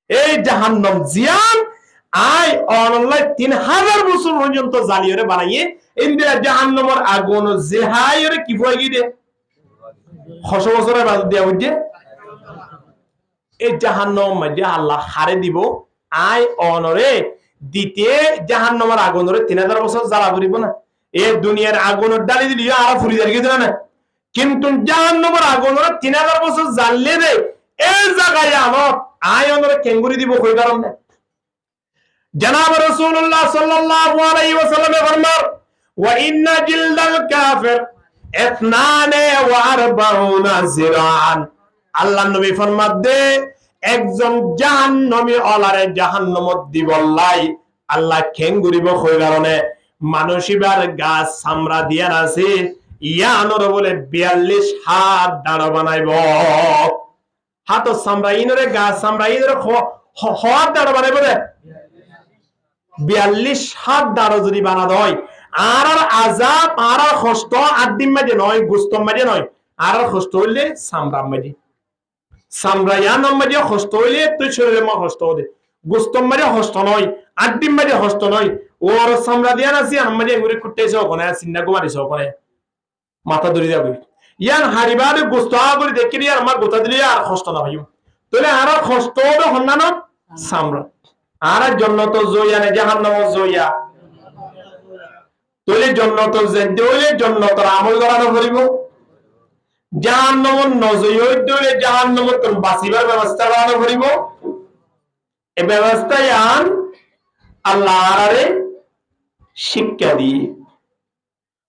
এই জাহান্নাম জিয়ান আই অনলাই 3000 বছর পর্যন্ত জালিয়রে বানাইয়ে ইন্দিরা জাহান্নামের আগুন জেহাইরে কি হয়ে গিয়ে 600 বছরের বাদ দিয়া বুঝছে এই জাহান্নাম মধ্যে আল্লাহ হারে দিব আই অনরে দিতে জাহান্নামের আগুনরে 3000 বছর জ্বালা করিব না এই দুনিয়ার আগুনের ডালি দিলি আর ফুরি দাঁড়িয়ে দিল না কিন্তু জাহান্নামের আগুনরে 3000 বছর জ্বাললে রে এই জায়গায় আমার আই অনরে কেঙ্গুরি দিব কই কারণ না জনাব রাসূলুল্লাহ সাল্লাল্লাহু আলাইহি ওয়াসাল্লাম ফরমান ওয়া ইন্না জিলদাল কাফির 42 জিরাআন আল্লাহ নবী ফরমাত দে একজন জাহান্নামী ওলারে জাহান্নামত দিবল্লাই আল্লাহ কেঙ্গুরিব কই কারণে মানুষিবার গাছ চামড়া দিয়া আছে ইয়ানর বলে 42 হাত দাঁড় বানাইব হাত চামড়া ইনরে গাছ চামড়া ইনরে হাত দাঁড় বানাইব রে 42 হাত দাঁড় যদি বানা দেয় আর আজাব আর কষ্ট আদিম মাঝে নয় গুস্তম মাঝে নয় আর কষ্ট হইলে চামড়া মাঝে চামড়া ইয়ানোর মাঝে কষ্ট হইলে তুই শরীরে মা কষ্ট হতে গুস্তম মাঝে কষ্ট নয় আদিম মাঝে কষ্ট নয় ওর চামড়া দিয়া নাছি আমার মাঝে ঘুরে কুটতেছে ওখানে চিন্তা কুমারিছে ওখানে মাথা ধরে যাবে ইয়ান হারিবারে গুস্ত করে দেখি দিয়ে আমার গোটা দিলে আর কষ্ট না ভাই তাহলে আর কষ্ট হবে হন্যান চামড়া আর জন্নত জইয়ানে জাহান্নাম জইয়া তাহলে জন্নত যেতে হইলে জন্নতর আমল করানো করিব জাহান্নাম নজই হইতে জাহান্নাম তোর বাঁচিবার ব্যবস্থা করানো করিব এই ব্যবস্থায় আন আল্লাহ আরে শিক্ষা দিয়ে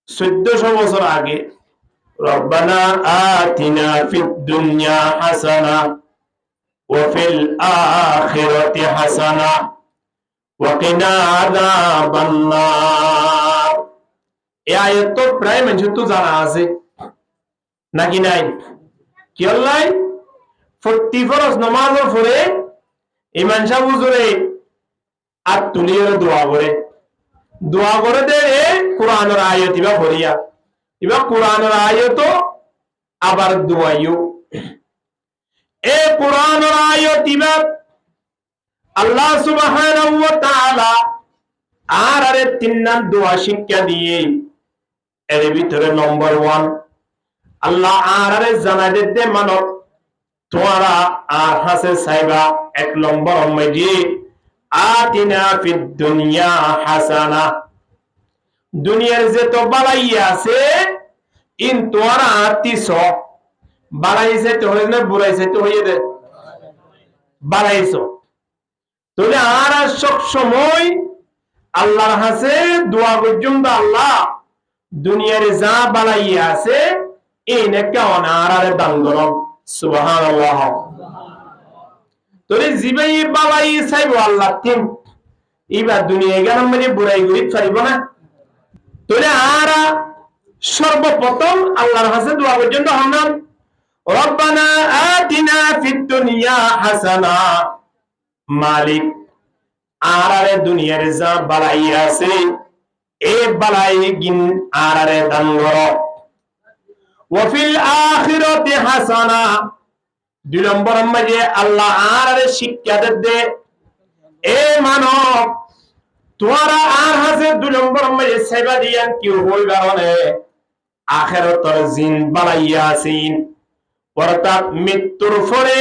1400 বছর আগে রব্বানা আতিনা ফিদ দুনিয়া হাসানা ওয়া ফিল আখিরাতি হাসানা ওয়া কিনা আযাবান নার এই আয়াত তো প্রায় মানুষ তো জানা আছে নাকি নাই কি আল্লাহ 40 ফরজ নামাজের পরে ইমাম সাহেব হুজুরে আর তুলিয়ে দোয়া করে দে কোরআনের আয়াত ইবা পড়িয়া ইবা কোরআনের আয়াত আবার দোয়াইও এ কোরআনের আয়াত ইবা আল্লাহ সুবহানাহু ওয়া তাআলা আর আরে তিননান দোয়া শিক্ষা দিয়ে এর ভিতরে নম্বর 1 আল্লাহ আর আরে জানাই দিতে মানব তোমরা আর হাসে সাইবা 1 নম্বর মধ্যে আতিনা ফিদ দুনিয়া হাসানা দুনিয়ার যে তো বালাই আছে ইন তোরা আতিস বালাইছে তো হইছে না বুড়াইছে তো হইয়ে দে বালাইছো তাহলে আর সব সময় আল্লাহর কাছে দোয়া পর্যন্ত আল্লাহ দুনিয়ার যা বালাই আছে এই নেকা অনারে দান করো সুবহানাল্লাহ তোরে জিবাই বালাই চাইবো আল্লাহ তিন এবার দুনিয়া গেলাম মানে বুড়াই গরিব পারিব না তোরে আর সর্বপ্রথম আল্লাহর কাছে দোয়া পর্যন্ত হনাম রব্বানা আতিনা ফিদ দুনিয়া হাসানা মালিক আরারে দুনিয়ার যা বালাই আছে এই বালাই গিন আরারে দান করো ওয়া ফিল আখিরাতি হাসানা 2 নম্বর মাঝে আল্লাহ আরারে শিক্ষা দে এ মানব তোরা আর হাসে 2 নম্বর মাঝে সেবা দিয়ান কি হই কারণে আখিরাতের জিন বালাইয়া আছেন অর্থাৎ মৃত্যুর পরে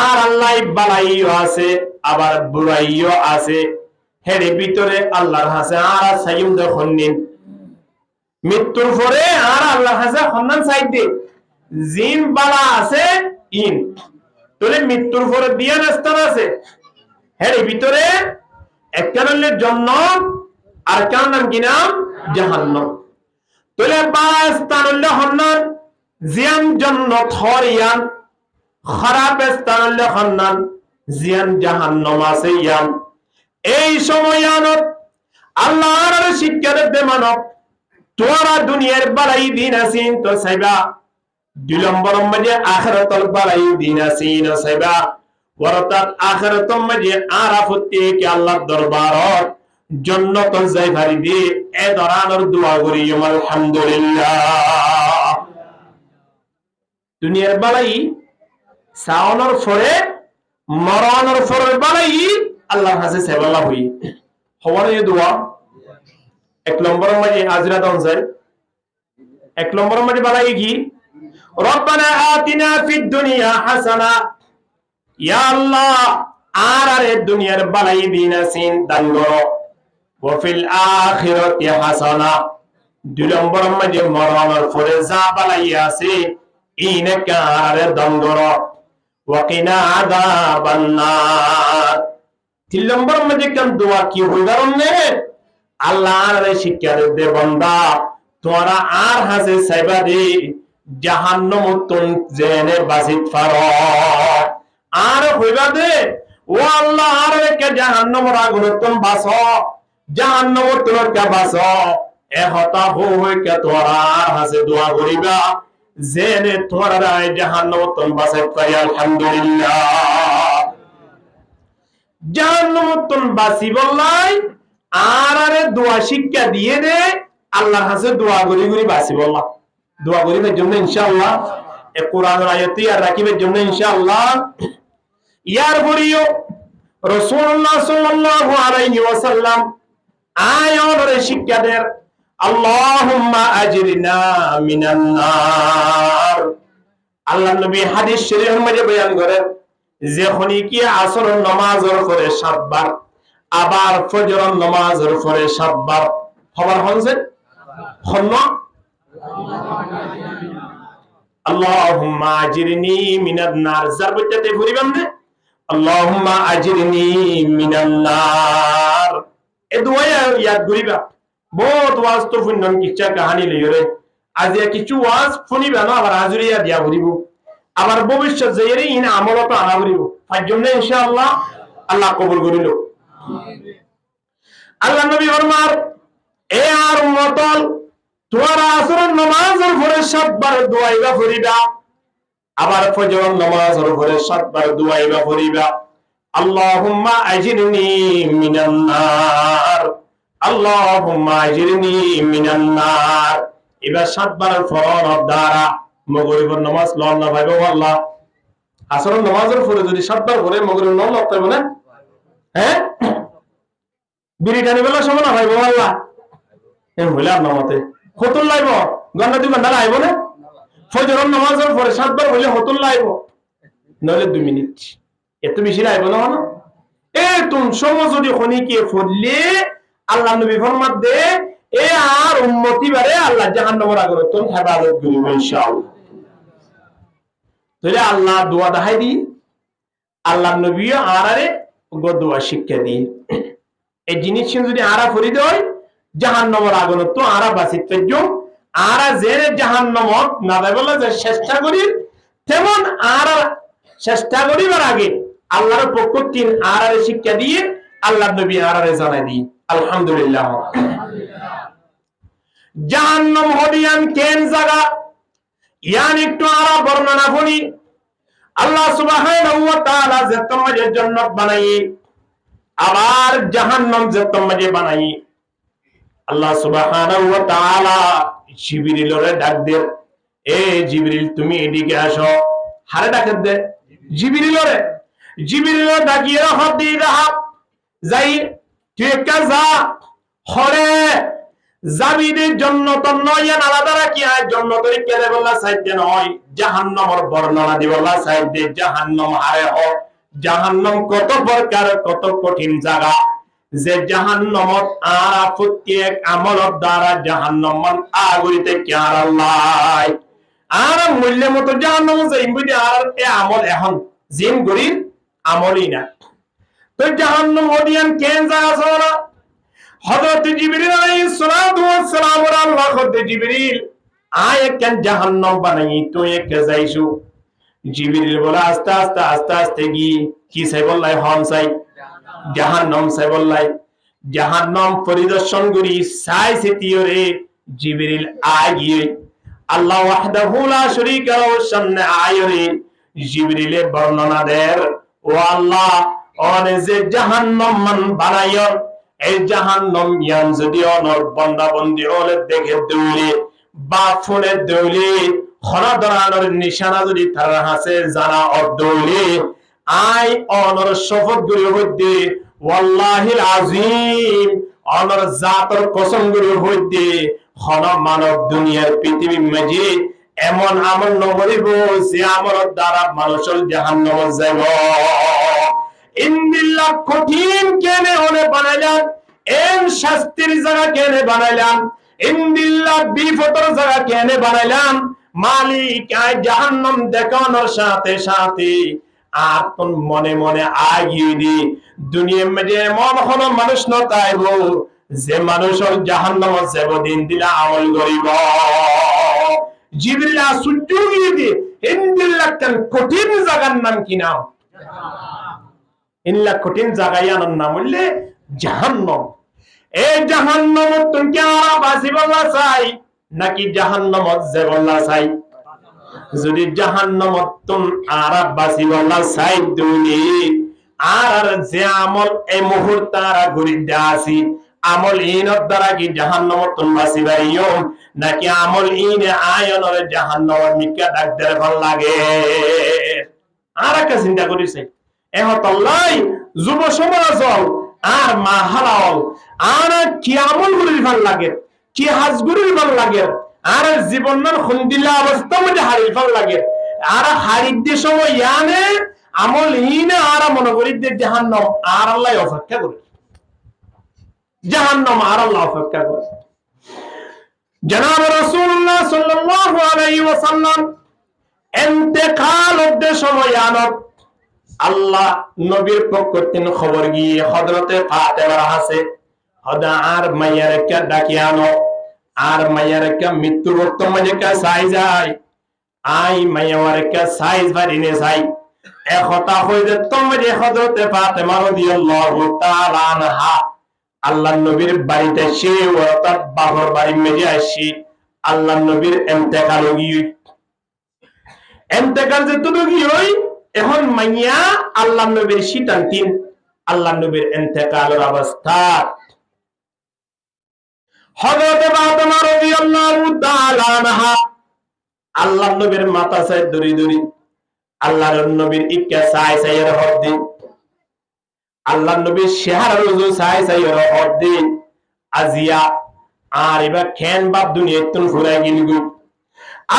আর আল্লাহ বালাইও আছে আবার বুড়াইও আছে হের ভিতরে আল্লাহর হাসে আর সাইয়ুম দেখুন মৃত্যুর পরে আর আল্লাহর হাসে খন্নান সাইতে জিন বালা আছে ইন তাহলে মৃত্যুর পরে দিয়ান স্থান আছে হের ভিতরে একটা হলো জান্নাত আর কার নাম কি নাম জাহান্নাম তাহলে বালা স্থান হলো খন্নান জিয়ান জান্নাত হরিয়ান খারাপ স্থান হলো খন্নান জিয়ান জাহান্নাম আছে ইয়ান এই সময়নত আল্লাহর শিক্ষা দে মানব তোরা দুনিয়ার বালাই দিন আছিন তো সাইবা 2 নম্বর মধ্যে আখিরাতের বালাই দিন আছিন সাইবা অর্থাৎ আখিরাতের মধ্যে আরাফতে কি আল্লাহর দরবারত জান্নাত যাই ভারি দি এ দরানোর দোয়া করি আলহামদুলিল্লাহ দুনিয়ার বালাই সাওনার পরে মরণের ফরের বালাই আল্লাহর কাছে সেবাল্লাহ হই হওয়ার এই দোয়া এক নম্বর মাঝে হাজরা দান যায় এক নম্বর মাঝে বালাই কি রব্বানা আতিনা ফিদ দুনিয়া হাসানা ইয়া আল্লাহ আর দুনিয়ার বালাই দিন আছেন দান করো ওয়া ফিল আখিরাতি হাসানা দুই নম্বর মাঝে মরণের ফরে যা বালাই আছে ইনকা আর দান করো ওয়া কিনা আযাবান নার তিন নম্বর মাঝে কোন দোয়া কি উদাহরণ নে আল্লাহর শিক্ষা দে বান্দা তোরা আর হাসে সাইবা দে জাহান্নাম তুন জেনে বাসিত ফারো আর হইবা দে ও আল্লাহ আর কে জাহান্নামের আগুন তুন বাসো জাহান্নাম তুন কে বাসো এ হতা হই কে তোরা আর হাসে দোয়া করিবা জেনে তোরা জাহান্নাম তুন বাসিত পাই আলহামদুলিল্লাহ জাহান্নাম তুন বাসি বললাই আর দোয়া শিক্ষা দিয়ে দে আল্লাহর কাছে দোয়া করি করি বাসি বললাম দোয়া করিবার জন্য ইনশাআল্লাহ এই কোরআনের আয়াতটি আর রাখিবার জন্য ইনশাআল্লাহ ইয়ার পরেও রাসূলুল্লাহ সাল্লাল্লাহু আলাইহি ওয়াসাল্লাম আয়াতের শিক্ষা দেন আল্লাহুম্মা আজরিনা মিনান নার আল্লাহ নবী হাদিস শরীফের মধ্যে বয়ান করেন যে খনি কি আসর নামাজের পরে 7 বার আবার ফজর নামাজের পরে 7 বার খবর হচ্ছে খন্না আল্লাহুম্মা আজরিনি মিনান নার জারবতে পড়িবেন না আল্লাহুম্মা আজরিনি মিনান নার এ দোয়া ইয়াদ করিবা বহুত ওয়াজ তো ফুনন কিচ্ছা কাহিনী লইরে আজ কিছু ওয়াজ ফুনিবা না আবার হাজুরিয়া দিয়া করিব আবার ভবিষ্যৎ যাইরে ইন আমলটা আনা করিব তার জন্য ইনশাআল্লাহ আল্লাহ কবুল করিল আল্লাহ নবী ফরমার এ আর উম্মতল তোরা আসরের নামাজের পরে 7 বার দোয়াইবা করিবা আবার ফজর নামাজের পরে 7 বার দোয়াইবা করিবা আল্লাহুম্মা আজরিনি মিনান নার আল্লাহুম্মা আজরিনি মিনান নার এবার 7 বার ফরজ দ্বারা মাগরিবের নামাজ লন না ভাইবো আল্লাহ আসরের নামাজের পরে যদি 7 বার করে মাগরিবের নামাজ লতে হবে না হ্যাঁ বিরিটানি বেলা সময় না ভাইবো আল্লাহ এম হইলাম নামাতে হতুল লাইব গন্ডা দুই ঘন্টা লাইব না ফজর নামাজের পরে 7 বার হইলে হতুল লাইব নলে 2 মিনিট এত বেশি লাইব না না এ তুম সময় যদি খনি কি পড়লে আল্লাহ নবী ফরমাত দে এ আর উম্মতি বারে আল্লাহ জাহান্নামের আগুন তুন হেফাজত করিব ইনশাআল্লাহ তাহলে আল্লাহ দোয়া দেখাই দি আল্লাহ নবী আরারে গো দোয়া শিক্ষা দি এই জিনিস যদি আরা ফরি দেয় জাহান্নামের আগুন তো আরা বাসিত পেজ আরা জেরে জাহান্নামত না বলে যে চেষ্টা করি তেমন আরা চেষ্টা করিবার আগে আল্লাহর পক্ষ তিন আরারে শিক্ষা দিয়ে আল্লাহ নবী আরারে জানাই দি আলহামদুলিল্লাহ জাহান্নাম হদিয়ান কেন জায়গা ইয়ান একটু আরা বর্ণনা করি আল্লাহ সুবহানাহু ওয়া তাআলা যে তোমাদের জান্নাত বানাই আবার জাহান্নাম যে তোমাদের বানাই আল্লাহ সুবহানাহু ওয়া তাআলা জিবরিলরে ডাক দেন এ জিবরিল তুমি এদিকে আসো হারে ডাক দে জিবরিলরে ডাকিয়ে হাত দিয়ে রাখ যাই তুই কাজা হরে জাবিদের জান্নাত নয় আলাদা রাখি আর জান্নাতের কেরে বলা সাইতে নয় জাহান্নামের বর্ণনা দি বলা সাইতে জাহান্নাম হারে হ জাহান্নাম কত প্রকার কত কঠিন জায়গা যে জাহান্নামত আর প্রত্যেক আমলত দ্বারা জাহান্নাম আগরিতে কেয়ার আল্লাহ আর মূল্য মতো জাহান্নাম যাইবি আর এ আমল এখন জিন গরিব আমলই না তো জাহান্নাম ওদিয়ান কেন জায়গা সরা হযরত জিবরিল আলাইহিস সালাতু ওয়াস সালাম আল্লাহ হযরত জিবরিল আয় কেন জাহান্নাম বানাই তো এক যাইছো জিবরিল বলা আস্তে আস্তে আস্তে আস্তে কি সাই বললাই হন সাই জাহান্নাম সাই বললাই জাহান্নাম পরিদর্শন করি সাই সিতিওরে জিবরিল আগিয়ে আল্লাহ ওয়াহদাহু লা শারীকা লাহু সামনে আয়রে জিবরিলে বর্ণনা দেয় ও আল্লাহ ওনে যে জাহান্নাম মান বানায় এই জাহান্নাম ইয়ান যদি অনর বান্দা বন্দি হলে দেখে দৌড়ে বা ফোনে দৌড়ে খনা ধরানোর নিশানা যদি তার হাসে জানা অর দৌড়ে আই অনর শপথ করি হইতে ওয়াল্লাহিল আজিম অনর জাতর কসম করি হইতে খন মানব দুনিয়ার পৃথিবীর মাঝে এমন আমল নকরিব যে আমলের দ্বারা মানুষের জাহান্নামে যাব। ইন্দিল্লাহ কঠিন কেনে হলে বানাইলাম, এর শাস্তির জায়গা কেনে বানাইলাম, ইন্দিল্লাহ বিপদের জায়গা কেনে বানাইলাম। মালিক আয় জাহান্নাম দেখানোর সাথে সাথে আপন মনে মনে আগিয়ে দি দুনিয়ার মধ্যে এমন কোন মানুষ ন তাইব যে মানুষের জাহান্নামে যাব দিন দিলা আমল করিব। জিবরিল সূর্য গিয়ে দি ইন্দিল্লাহ কেন কঠিন জায়গার নাম কি নাম? ইল্লা কঠিন জায়গায় আনার নাম হইলে জাহান্নাম। এই জাহান্নাম তুমি আর বাসি বলা চাই নাকি জাহান্নামত যে বলা চাই? যদি জাহান্নামত তুম আর বাসি বলা চাই তুমি আর যে আমল এই মুহূর্তে আর ঘুরিতে আসি আমল ইনের দ্বারা কি জাহান্নামত তুম বাসি পাইও নাকি আমল ইনে আয়নের জাহান্নামত মিকা ডাকতে ভাল লাগে? আর একটা চিন্তা করিছে এহতল্লাই যুব সমাজ আর মা হালাল আর কি আমল গুলির ভাল লাগে, কি হাজ গুলির ভাল লাগে, আর জীবনের খুন্দিলা অবস্থা মধ্যে হারিয়ে ভাল লাগে, আর হারিয়ে সময় ইয়ানে আমল ইনে আর মনে করি জাহান্নাম আর আল্লাহ অপেক্ষা করে, জাহান্নাম আর আল্লাহ অপেক্ষা করে। জনাব রাসূলুল্লাহ সাল্লাল্লাহু আলাইহি ওয়াসাল্লাম ইন্তেকাল সময় আনত আল্লাহ নবীর পক্ষ থেকে খবর গিয়ে হযরতে ফাতেমা আছে হদা আর মাইয়ারকে ডাকি আনো, আর মাইয়ারকে মৃত্যু বর্তমানে কা চাই যায় আই মাইয়ারকে সাইজ বাড়িনে যাই একতা হইতে তোমাদের হযরতে ফাতেমা রাদিয়াল্লাহু তাআলা আনহা আল্লাহ নবীর বাড়িতে সে অর্থাৎ বাবার বাড়ি মেজে আসি আল্লাহ নবীর ইন্তেকাল গিয়ে ইন্তেকাল যে তো গিয়ে এখন মাইয়া আল্লাহ নবীর শীতান্তিন আল্লাহ নবীর ইন্তেকালের অবস্থা হযরত ফাতেমা রাদিয়াল্লাহু তাআলা আনহা আল্লাহ নবীর মাথা চাই দড়ি দড়ি আল্লাহর নবীর ইক্কা চাই চাইয়ের হদ্দি আল্লাহ নবীর শেহার রোজু চাই চাইয়ের হদ্দি আজিয়া আর এবার খেন বাপ দুনিয়া তুন ফুরাই গিলগু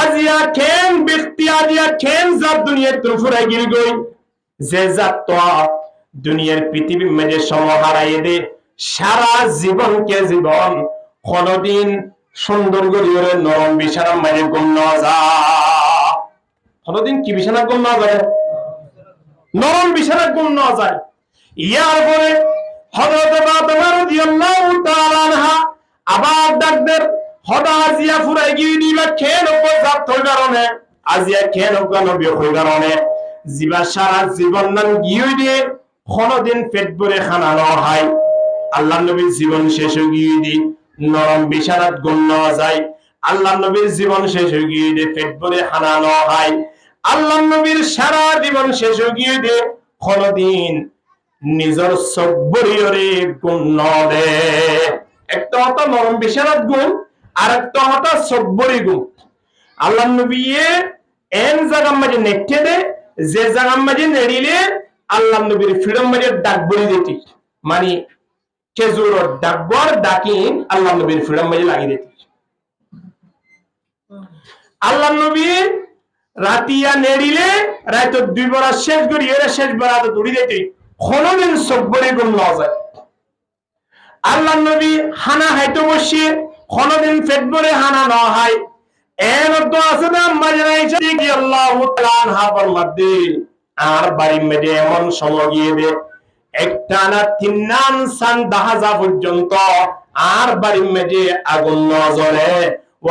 আজিয়া খেন ব্যক্তি আজিয়া খেন জাত দুনিয়া তুন ফুরাই গিলগু যে জাত তো দুনিয়ার পৃথিবীর মাঝে সময় হারাইয়ে দে সারা জীবনকে জীবন কোনদিন সুন্দর করিয়ে নরম বিছানার মাঝে ঘুম না যায়, কোনদিন কি বিছানা ঘুম না যায়, নরম বিছানা ঘুম না যায়। ইয়ার পরে হযরত ফাতেমা রাদিয়াল্লাহু তাআলা আনহা আবার ডাকদের হদা আজিয়া ফুরাই গিয়ে দিবা খেন উপর জাত হই কারণে আজিয়া খেন উপর নবী হই কারণে জিবা সারা জীবন নাম গিয়ে দিয়ে কোনদিন পেট ভরে খানা না হয় আল্লাহ নবীর জীবন শেষ হয়ে গিয়ে দি নরম বিছানাত ঘুম না যায় আল্লাহ নবীর জীবন শেষ হয়ে গিয়ে দি পেট ভরে খানা না হয় আল্লাহ নবীর সারা জীবন শেষ হয়ে গিয়ে দি কোনদিন নিজের সব্বরিয়রে ঘুম না দে। একটা হতো নরম বিছানাত ঘুম আর একটা হতো সব্বরি ঘুম। আল্লাহ নবী এন জায়গা মাঝে নেটে দে যে জায়গা মাঝে নেড়িলে আল্লাহ নবীর ফিরম মাঝে ডাক বলি দিতি মানে খেজুর ডাকবর ডাকিন আল্লাহ নবীর ফিরম মাঝে লাগিয়ে দিতি। আল্লাহ নবী রাতিয়া নেড়িলে রাত দুই বেলা শেষ করি এরা শেষ বেলা তো দৌড়ি দিতি কোনদিন সব্বরি ঘুম না যায়। আল্লাহ নবী হানা হাইতে বসে কোনদিন পেট ভরে হানা না হয় এর তো আছে না মাঝে রাইছে কি আল্লাহু তাআলা হাফর মধ্যে আর বাড়ির মধ্যে এমন সময় গিয়ে দে একটা না তিন নাম সান দাহাজা পর্যন্ত আর বাড়ির মধ্যে আগুন না জ্বলে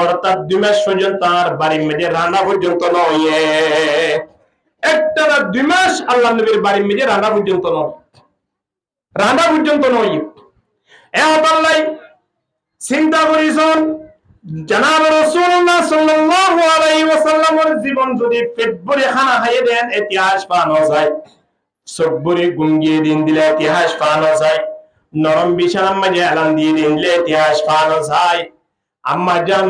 অর্থাৎ 2 মাস পর্যন্ত আর বাড়ির মধ্যে রান্না পর্যন্ত নয় একটা না 2 মাস আল্লাহ নবীর বাড়ির মধ্যে রান্না পর্যন্ত নয় রান্না পর্যন্ত নয়। এহতাল্লাই চিন্তা করিছেন জনাব রাসূলুল্লাহ সাল্লাল্লাহু আলাইহি ওয়াসাল্লামের জীবন যদি পেট ভরে খানা খাইয়ে দেন ইতিহাস পাওয়া যায়, সব্বরে গুঙ্গিয়ে দিন দিলে ইতিহাস পাওয়া যায়, নরম বিছানার মাঝে এলান দিয়ে দিলে ইতিহাস পাওয়া যায়। আম্মা জান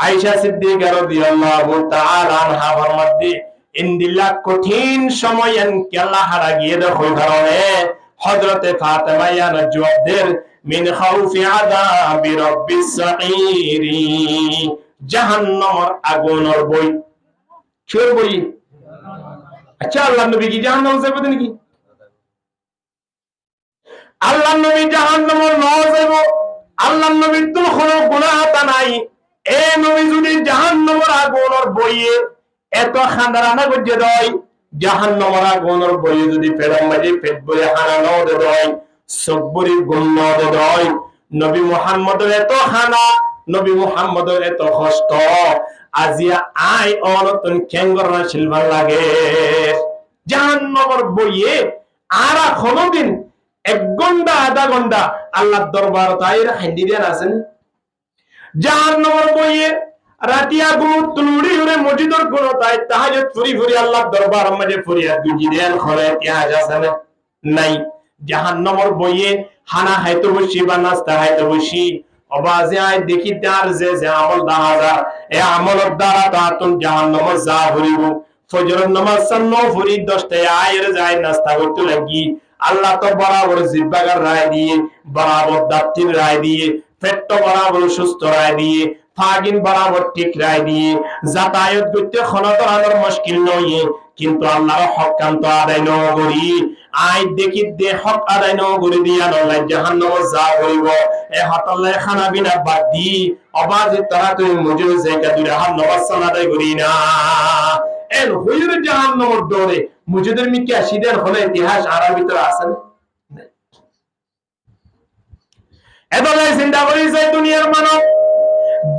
আয়েশা সিদ্দিকা রাদিয়াল্লাহু তাআলা আনহা ফরমাতে ইন্দিল্লা কঠিন সময় কেলা হারা গিয়ে দেখো কারণে হযরতে ফাতেমা ইয়ানা জবাব দেন মিন খাউফি আযাবি রাব্বিস সাঈরি জাহান্নামের আগুনের বই কির বই আচ্ছা আল্লাহ নবী কি জাহান্নাম যাবে নাকি আল্লাহ নবী জাহান্নামের না যাইব আল্লাহ নবীর তো কোনো গুনাহ নাই এ নবী যদি জাহান্নামের আগুনের বইয়ে এত খান্দারানা গজে দেয় জাহান্নামের আগুনের বইয়ে যদি পেড়াম মাঝে পেট বলে হারানো দেয় সব্বরি গুণ দেয় নবী মুহাম্মদের এত খানা নবী মুহাম্মদের এত কষ্ট আজিয়া আই অনতন কেঙ্গর না সিলভার লাগে জাহান্নামের বইয়ে আর কোনদিন 1 ঘন্টা আধা ঘন্টা আল্লাহর দরবার তাইর হান্ডি দেন আছেন জাহান্নামের বইয়ে রাতিয়া গুমুত তুলুড়ি হরে মসজিদের কোন তাই তাহাজ্জুদ ফুরি ফুরি আল্লাহর দরবার মাঝে ফরিয়াদ গুজি দেন করে ইতিহাস আছে না নাই জাহান্নামের বইয়ে খানা খাইতে বসি বা নাস্তা খাইতে বসি অবাজে আই দেখি তার যে আমল দাহাজা এ আমলের দ্বারা তাতুন জাহান্নামের যা হরিব ফজরের নামাজ সান্নো ফুরি 10টায় আয়ের যায় নাস্তা করতে লাগি আল্লাহ তো বরাবর জিব্বাগার রায় দিয়ে বরাবর দাঁতির রায় দিয়ে পেট বরাবর সুস্থ রায় দিয়ে ফাগিন বরাবর ঠিক রায় দিয়ে যাতায়াত করতে খনতরানোর মুশকিল নয় কিন্তু আল্লাহর হক কান্ত আদায় ন করি আই দেখি দে হক আদায় ন করে দিয়া আল্লাহ জাহান্নামে যা করিব এ হতালে খানা বিনা বাদ দি অবাজে তারা তুই মুজে জায়গা দুই জাহান্নামে সালাদাই করি না এর হুজুর জাহান্নামের দরে মুজিদের মিকে আসিদের হলে ইতিহাস আরব ভিতর আছে না এদলে চিন্তা করি যে দুনিয়ার মানব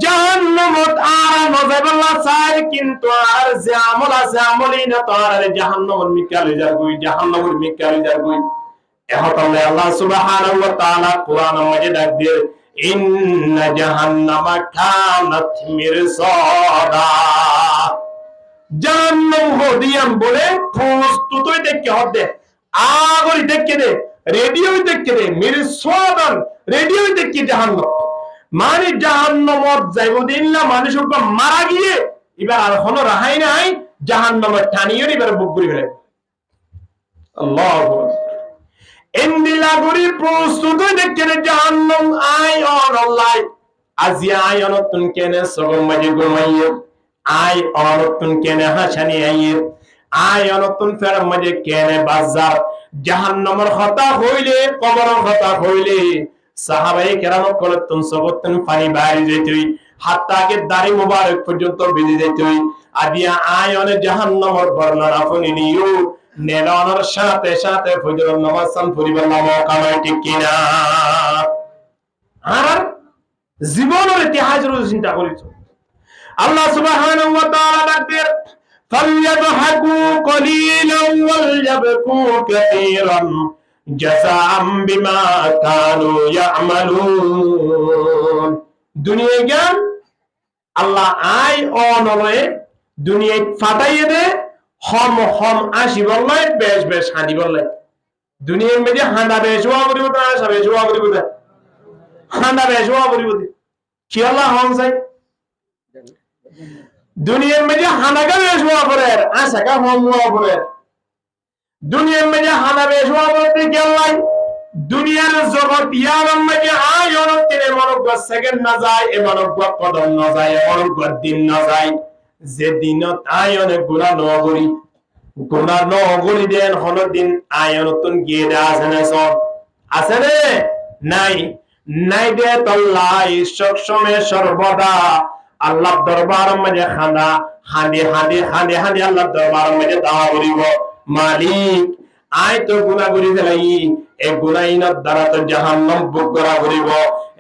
জাহান্নামত আর নজাবাল্লাহ চাই কিন্তু আর যে আমল আছে আমলই না তো আর জাহান্নামের মিকালে যাগুই জাহান্নামের মিকালে যাগুই এহতালে আল্লাহ সুবহানাহু ওয়া তাআলা কোরআনের মধ্যে ডাক দিয়ে ইন্না জাহান্নামা কানাত মিরসাদা জাহান্নাম হদিয়াম বলে প্রস্তুত হই দেখে হদে আগরি দেখে দে রেডিও দেখে দে মিরসাদান রেডিও দেখে জাহান্নাম মানে জাহান্নামত যাইব দিনলা মানুষকে মারা গিয়ে এবার আর কোনো রাহাই নাই জাহান্নামে টানিয়ে এবার বুক করে ফেলে আল্লাহু আকবার ইন্দিলা গরি প্রস্তুত দেখে জাহান্নাম আই অর আল্লাহ আজিয়া আই অনতুন কেনে সগম মাঝে ঘুমাইয়ে আই অনতুন কেনে হাসানি আইয়ে আই অনতুন ফের মাঝে কেনে বাজার জাহান্নামের কথা হইলে কবরের কথা হইলে সাহাবায়ে কেরাম কলতুন সবতুন পানি বাইরে যেতেই হাত্তাকে দাড়ি মোবারক পর্যন্ত বেঁধে যেতেই আদিয়া আয়নে জাহান্নামের বর্ণনা শুনি নিও নেলানোর সাথে সাথে ফজরের নামাজ সান পরিবার নাম কামাই ঠিক কিনা আর জীবনের ইতিহাসের চিন্তা করিছো আল্লাহ সুবহানাহু ওয়া তাআলা ডাকতেন ফালইয়াদহাকু কলিলান ওয়ালইয়াবকু কাসীরান জাযাআম বিমা কানু ইয়ামালুন দুনিয়া জ্ঞান আল্লাহ আই অনরে দুনিয়া ফাটাইয়ে দে হম হম আসি বললাই বেশ বেশ হাঁদি বললাই দুনিয়ার মধ্যে হাঁদা বেশ হওয়া করিব না আসা বেশ হওয়া করিব না হাঁদা বেশ হওয়া করিব কি আল্লাহ হম চাই দুনিয়ার মধ্যে হাঁদাকা বেশ হওয়া করে আসা কা হম হওয়া করে দুনিয়ার মধ্যে হানা বেশ হওয়া বলতে গেলাই দুনিয়ার জগৎ ইয়ার মধ্যে আয়ন তিনে মনক সেকেন্ড না যায় এ মনক কদম না যায় মনক দিন না যায় যে দিনত আয়নে গুনাহ নগরি দেন হলো দিন আয়নতুন গিয়ে আছে না সব আছে রে নাই নাই দে তল্লাই সবসময় সর্বদা আল্লাহ দরবার মধ্যে খানা হাঁদি হাঁদি হাঁদি হাঁদি আল্লাহ দরবার মধ্যে দাওয়া করিব মালিক আয় তো গুনাহ করি দেলাই এই গুনাহিনের দ্বারা তো জাহান্নাম বুক করা করিব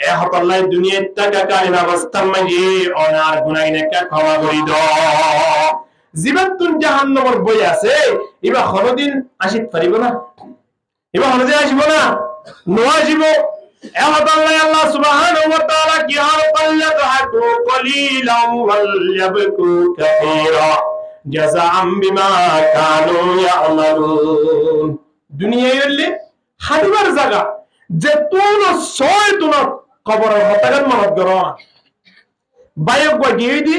এ হতলাই দুনিয়ার টাকা কালীন অবস্থার মাঝে অনার গুনাহিনকে ক্ষমা করি দাও জীবন জাহান্নামের বই আছে এবার কোনদিন আসিত পারিব না এবার কোনদিন আসিব না নোয়া আসিব এ হতলাই আল্লাহ সুবহানাহু ওয়া তাআলা কি আর পাল্লাতু কলিলান ওয়ালইয়াবকু কাসীরা জাযাআম বিমা কানু ইয়ামালুন দুনিয়ায় হইলে হাদিবার জায়গা যে তুন সয় তুন কবরের হতাগান মানত গরো বায়ক গিয়ে দি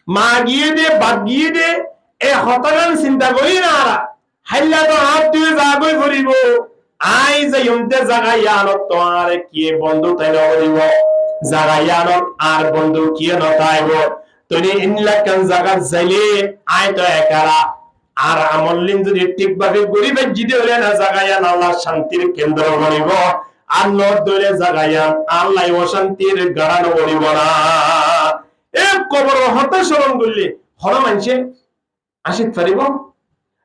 মা গিয়ে দে বাদ গিয়ে দে এই হতগান চিন্তা করি না আর হাইলা তো হাত তুই যাগই করিব আই যে ইমতে জাগাইয়ানত তোমার কি বন্ধু তাইলে করিব জাগাইয়ানত আর বন্ধু কি নতাইব তুমি ইনলা কান জাগাত যাইলে আই তো একারা আর আমলিন যদি ঠিকভাবে গরিবে জিতে হলে না জাগাইয়ান আল্লাহ শান্তির কেন্দ্র করিব আর নদ দলে জাগাইয়ান আল্লাহ অশান্তির গাড়ানো করিব না এক কবর হতা স্মরণ করলে হর মানুষে আসিত পারিব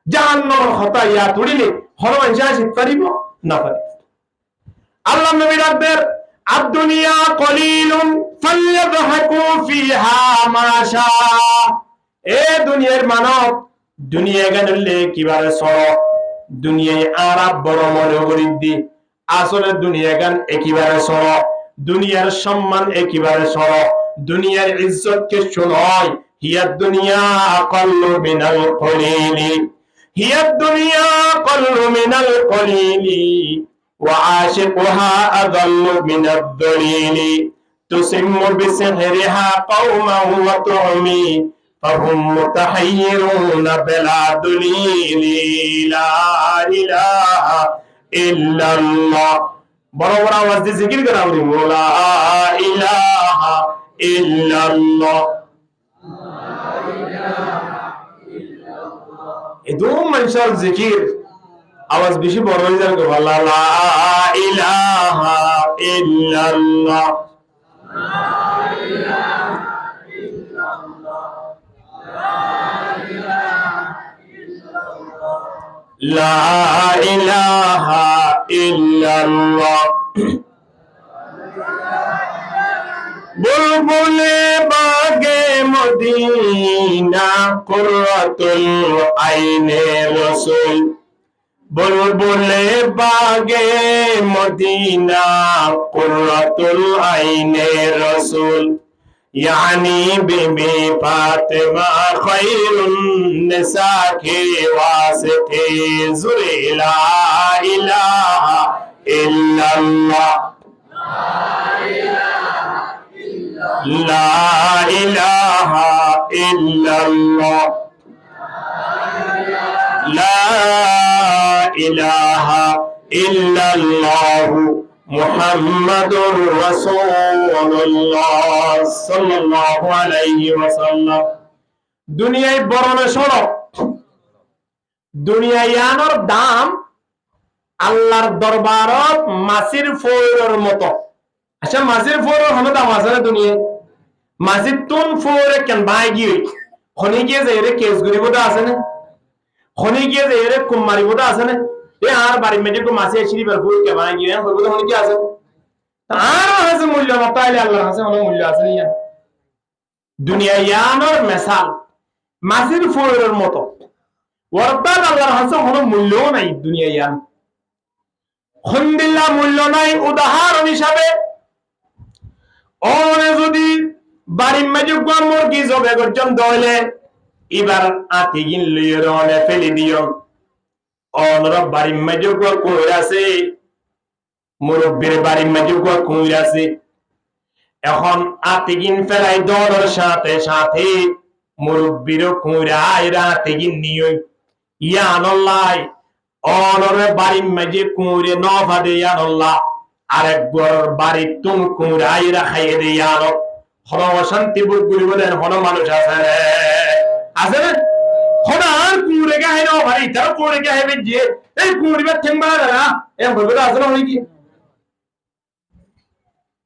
জাহান্নামের হতা ইয়া তুড়িলে হর মানুষে আসিত পারিব না পারিব আল্লাহ নবী রাব্বের আদ-দুনিয়া কলিলুন ফালইযহাকু ফিহা মা শা এ দুনিয়ার মানব দুনিয়া গেলে কিভাবে সর দুনিয়ায় আরাব বড় মনে করিদ্দি আসলে দুনিয়া গান একেবারে সর দুনিয়ার সম্মান একেবারে সর দুনিয়ার ইজ্জত কে শুনয় হিয়া দুনিয়া আকাল্লু মিনাল কলিলি হিয়া দুনিয়া আকাল্লু মিনাল কলিলি ওয়া আশিকুহা আদাল্লু মিনাদ দলিলি তুসিম্মু বিসহরিহা কওমান ওয়া তুমি ফাহুম মুতাহাইয়িরুনা বিলা দলিলি লা ইলাহা ইল্লাল্লাহ বড় বড় আওয়াজ দিয়ে জিকির করা বলি লা ইলাহা ইল্লাল্লাহ এদম মানুষের জিকির আওয়াজ বেশি বড় হয়ে যাবে লা ইলাহা ইল্লাল্লাহ লা ইলাহা ইল্লাল্লাহ বুলবুলে বাগে মদিনা কুররাতুল আইনে রাসূল বুলবুলে বাগে মদিনা কুররাতুল আইনে রাসূল यानी बीबी फातिमा खैरुन निसा के वास्ते जुरे ला इलाहा इल्लल्लाह ला इलाहा इल्लल्लाह ला इलाहा इल्लल्लाह মুহাম্মাদুর রাসূলুল্লাহ সাল্লাল্লাহু আলাইহি ওয়াসাল্লাম দুনিয়ায় বরণে সরব দুনিয়ায় আনার দাম আল্লাহর দরবারত মাছির ফোরের মতো আচ্ছা মাছির ফোরের হলো দাম আছে না দুনিয়ায় মাছির তুন ফোরে কেন ভাই গিয়ে খনি গিয়ে যে এর কেস গরিবটা আছে না খনি গিয়ে যে এর কুমারিবটা আছে না এ আর বাড়ি মেজে কো মাসে এসিরি বার ফুল কে বানাই গিয়ে হইবো তো কি আছে আর আছে মূল্য না তাইলে আল্লাহর কাছে অনেক মূল্য আছে না দুনিয়া ইয়ানোর মিসাল মাসির ফুলের মতো ওয়ারতাদ আল্লাহর কাছে কোনো মূল্য নাই দুনিয়া ইয়ান আলহামদুলিল্লাহ মূল্য নাই উদাহরণ হিসাবে ওনে যদি বাড়ি মেজে কো মুরগি জবে গর্জন দইলে এবার আতি গিন লইয়ে রনে ফেলি দিও অনরা বাড়ি মেজে কো কইরা আছে মুরব্বির বাড়ি মেজে কো কইরা আছে এখন আতিগিন ফেলাই দলের সাথে সাথে মুরব্বির কইরা আইরা আতিগিন নিয় ইয়ানাল্লাহ অনরে বাড়ি মেজে কইরে নফা দে ইয়ানাল্লাহ আরেক বড় বাড়ি তুম কইরা আইরা খাইয়ে দে ইয়ানো হন শান্তি বুক করিব দেন হন মানুষ আছে আছে না খোদার কুড়ে গায় না ভাই তার কুড়ে গায় যে এই কুড়িবা থেমবা না এ বলবে আসলে হই কি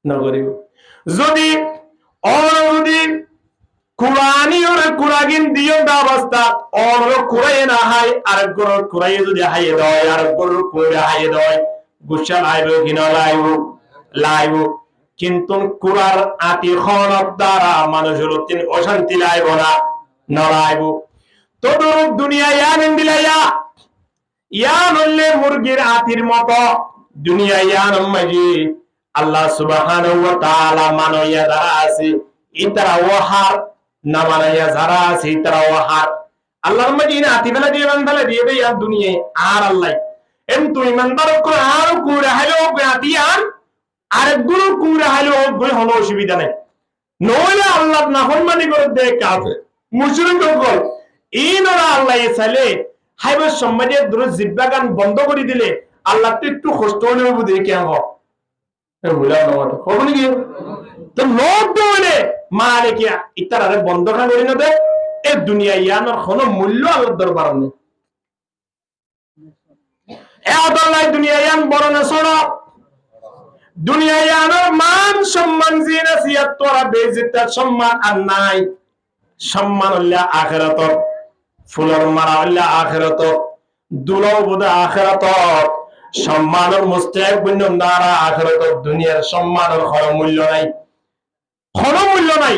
না করিব যদি অলরেডি কুরআনি ওর কুরআগিন দিও ব্যবস্থা অর কুরাই না হাই আর গর কুরাই যদি হাই দয় আর গর কুরা হাই দয় গুছা লাইব কিনা লাইব কিন্তু কুরার আতি খনত দ্বারা মানুষের তিন অশান্তি লাইব না নড়াইব তদরূপ দুনিয়া ইয়ান দিলাইয়া ইয়ান হলে মুরগির আতির মতো দুনিয়া ইয়ান মাঝি আল্লাহ সুবহানাহু ওয়া তাআলা মানইয়া যারা আছে ইতারা ওহার না মানইয়া যারা আছে ইতারা ওহার আল্লাহর মাঝি না আতি ফেলা দিয়ে বান্দালে দিয়ে দেই আর দুনিয়ায় আর আল্লাহ এম তুই ইমানদার কো আর কুরা হলো গাতিয়ান আর গুরু কুরা হলো গই হলো অসুবিধা নাই নইলে আল্লাহ না ফরমানি করে দে কাফের মুশরিক কল ইনরা আল্লাহ চাইলে হাইবার সম্মানের দূরে জিব্বাগান বন্ধ করে দিলে আল্লাহ তো একটু কষ্ট হলে বুঝে কে হবে নাকি তো লোক দৌড়ে মা রেখে ইতারে বন্ধ খান করি না দে এ দুনিয়া ইয়ানোর কোনো মূল্য আল্লাহর দরবার নেই এ আদাল্লাহ দুনিয়া ইয়ান বড় না শোনো দুনিয়া ইয়ানোর মান সম্মান জিনা সিয়াত তোরা বেজিতার সম্মান আর নাই সম্মান হইলা আখিরাতর ফুলর মারা হইলা আখিরাতর দুলাও বুদা আখিরাতর সম্মানের মুস্তাহিক বন্য নারা আখিরাতর দুনিয়ার সম্মানের কোনো মূল্য নাই কোনো মূল্য নাই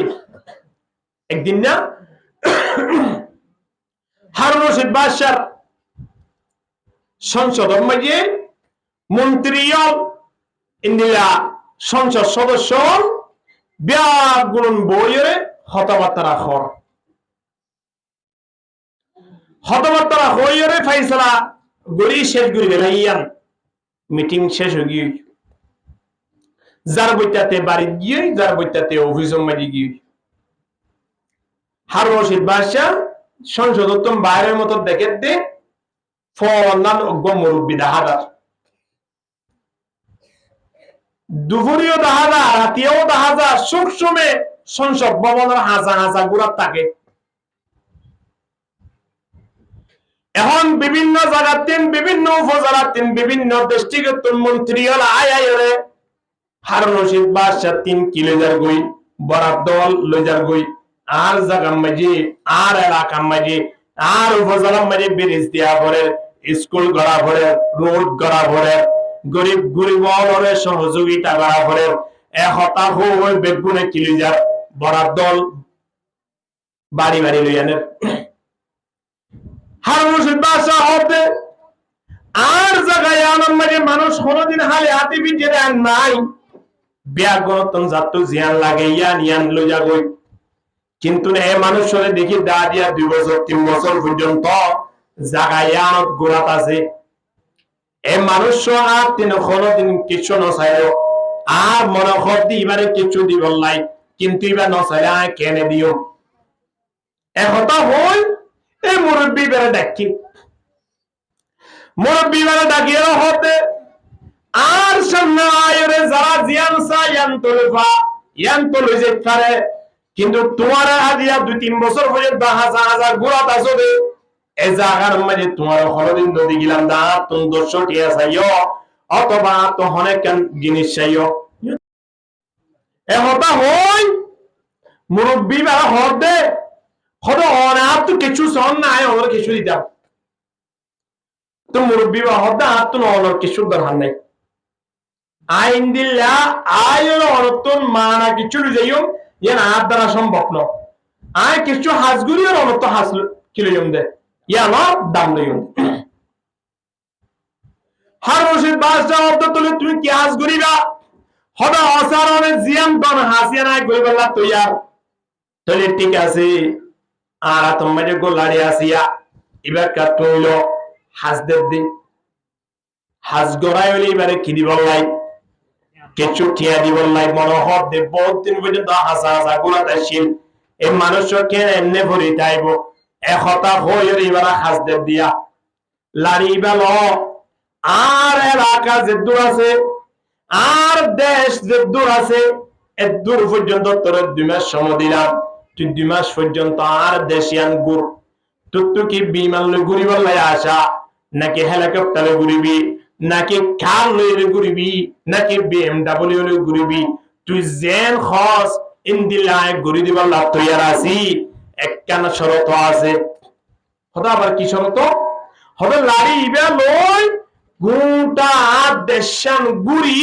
একদিন না হারুন রশিদ বাদশার সংসদের মাঝে মন্ত্রী ইন্দিরা সংসদ সদস্য ব্যাগুণ বইয়ে হতবার্তা হইয়ে ফাইসলা গড়ি শেষ করি গেলাইয়ান মিটিং শেষ হয়ে গিয়ে যার বইটাতে বাড়ি গিয়ে যার বইটাতে অভিযোগ মারি গিয়ে হারুন রশিদ বাদশাহ সংসদ বাইরের মতো দেখে দে ফনান অজ্ঞ মুরব্বী দাহাদার দুপুরিও দাহাদা রাতিও দাহাদা সুখ সুমে সংসদ ভবনের হাজার হাজার গুড়ার থাকে এখন বিভিন্ন জায়গার বিভিন্ন উপজেলার বিভিন্ন ডিস্ট্রিক্টের মন্ত্রী হল আয় হারুন রশিদ বাদশাহ 3 কিলোমিটার গই বরাদ্দ লইজার গই আর জায়গার মাঝে আর এলাকার মাঝে আর উপজেলার মাঝে ব্রিজ দেওয়া পরে স্কুল গড়া পরে রোড গড়া পরে গরিব গরিবের সহযোগিতা করা পরে একতা হয়ে বেগুনে কিলোমিটার বরাদ্দ বাড়ি বাড়ি লইয়ানের হারুন রশিদ বাদশাহ হতে আর জায়গায় আমার মাঝে মানুষ কোনদিন হালে হাতে পিঠে নাই বিয়া গণতন যাত্র জিয়ান লাগে ইয়ান লইয়া গই কিন্তু এ মানুষরে দেখি দা দিয়া 2 বছর 3 বছর পর্যন্ত জায়গায় আনত গোড়াত আছে এ মানুষ আর তিন কোনদিন কিছু নচাইল আর মনে হতে এবারে কিছু দিব নাই কিন্তু এবার নচাইলে কেনে দিও একতা হই এই মুরব্বী বেড়ে ডাকি মুরব্বী বেড়ে ডাকিয়ে হতে আর সামনে আয়রে যারা জিয়ান ইয়ান তোলে যেতে পারে কিন্তু তোমার হাদিয়া 2-3 বছর পর্যন্ত হাজার হাজার গুড়াত আছো দে এই জায়গার মাঝে তোমার হরদিন নদী গেলাম দা তুমি 200 টিয়া চাইও অথবা তো অনেক জিনিস চাইও এহতা হই মুরব্বী বেড়া হর দে হতো অনাথ তো কিছু সন নাই ওর কিছু দিতাম তো মুরব্বী বা হদা হাত তো নর কিছু দরকার নাই আইন দিল্লা আইন অনতন মানা কিছু যাইও ইয়ান আর দ্বারা সম্ভব ন আয় কিছু হাজগুড়ির অনত হাস কিলোম দে ইয়ান দাম লইম হারুন রশিদ বাদশাহ অর্থ তুলে তুমি কি হাজগুড়িবা হদা অসারণে জিয়াম দন হাসিয়া নাই গইবলা তৈয়ার তলে ঠিক আছে আর তোমারে গোলাড়ি আসিয়া এবার কাট হইল হাজদের দিন হাজ গড়াই হইলে এবারে কি দিব লাই কিছু টিয়া দিব লাই মনোহর দে বহুত দিন পর্যন্ত হাসা হাসা গোলাতে ছিল এই মানুষকে এমনি ভরি তাইব একতা হয়ে এবার হাজদের দিয়া লাড়ি বেল আর এলাকা যে দূর আছে আর দেশ যে দূর আছে এ দূর পর্যন্ত তোর 2 মাস সময় দিলাম তুই 2 মাস পর্যন্ত আর দেশিয়ান গুড় তুই কি বিমান লই ঘুরিবার লাই আসা নাকি হেলিকপ্টারে ঘুরিবি নাকি কার লইরে ঘুরিবি নাকি BMW লই ঘুরিবি তুই জেন খস ইন্দিলায় ঘুরি দিবার লাভ তৈয়ার আছি একখানা শরত আছে হতা আবার কি শরত হবে লাড়ি ইবে লই গুটা দেশান ঘুরি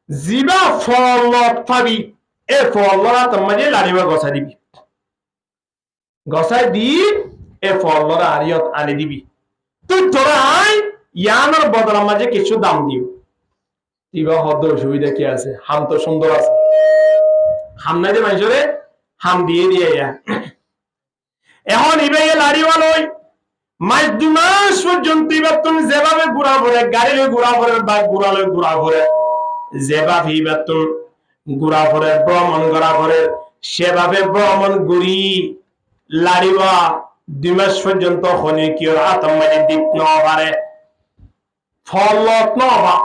জিবা ফলত পাবি এ ফলরা তোমাকে লাড়িবা গছা দিবি গছাই দি এ ফলরা আরিয়ত আনি দিবি তুই তোরা আই ইয়ানোর বদলার মাঝে কিছু দাম দিও তিবা হদ সুবিধা কি আছে হাম তো সুন্দর আছে হাম নাই যে মানুষরে হাম দিয়ে দিয়ে এখন ইবে লাড়িওয়া লই মাস 2 মাস পর্যন্ত এবার তুমি যেভাবে ঘুরা ভরে গাড়ি লই ঘুরা ভরে বাইক ঘুরা লই ঘুরা ভরে যেভাবে এবার তুমি ঘুরা ভরে ভ্রমণ করা ভরে সেভাবে ভ্রমণ ঘুরি লাড়িবা 2 মাস পর্যন্ত খনি কি আতম মাঝে দিত নবারে ফলত নবা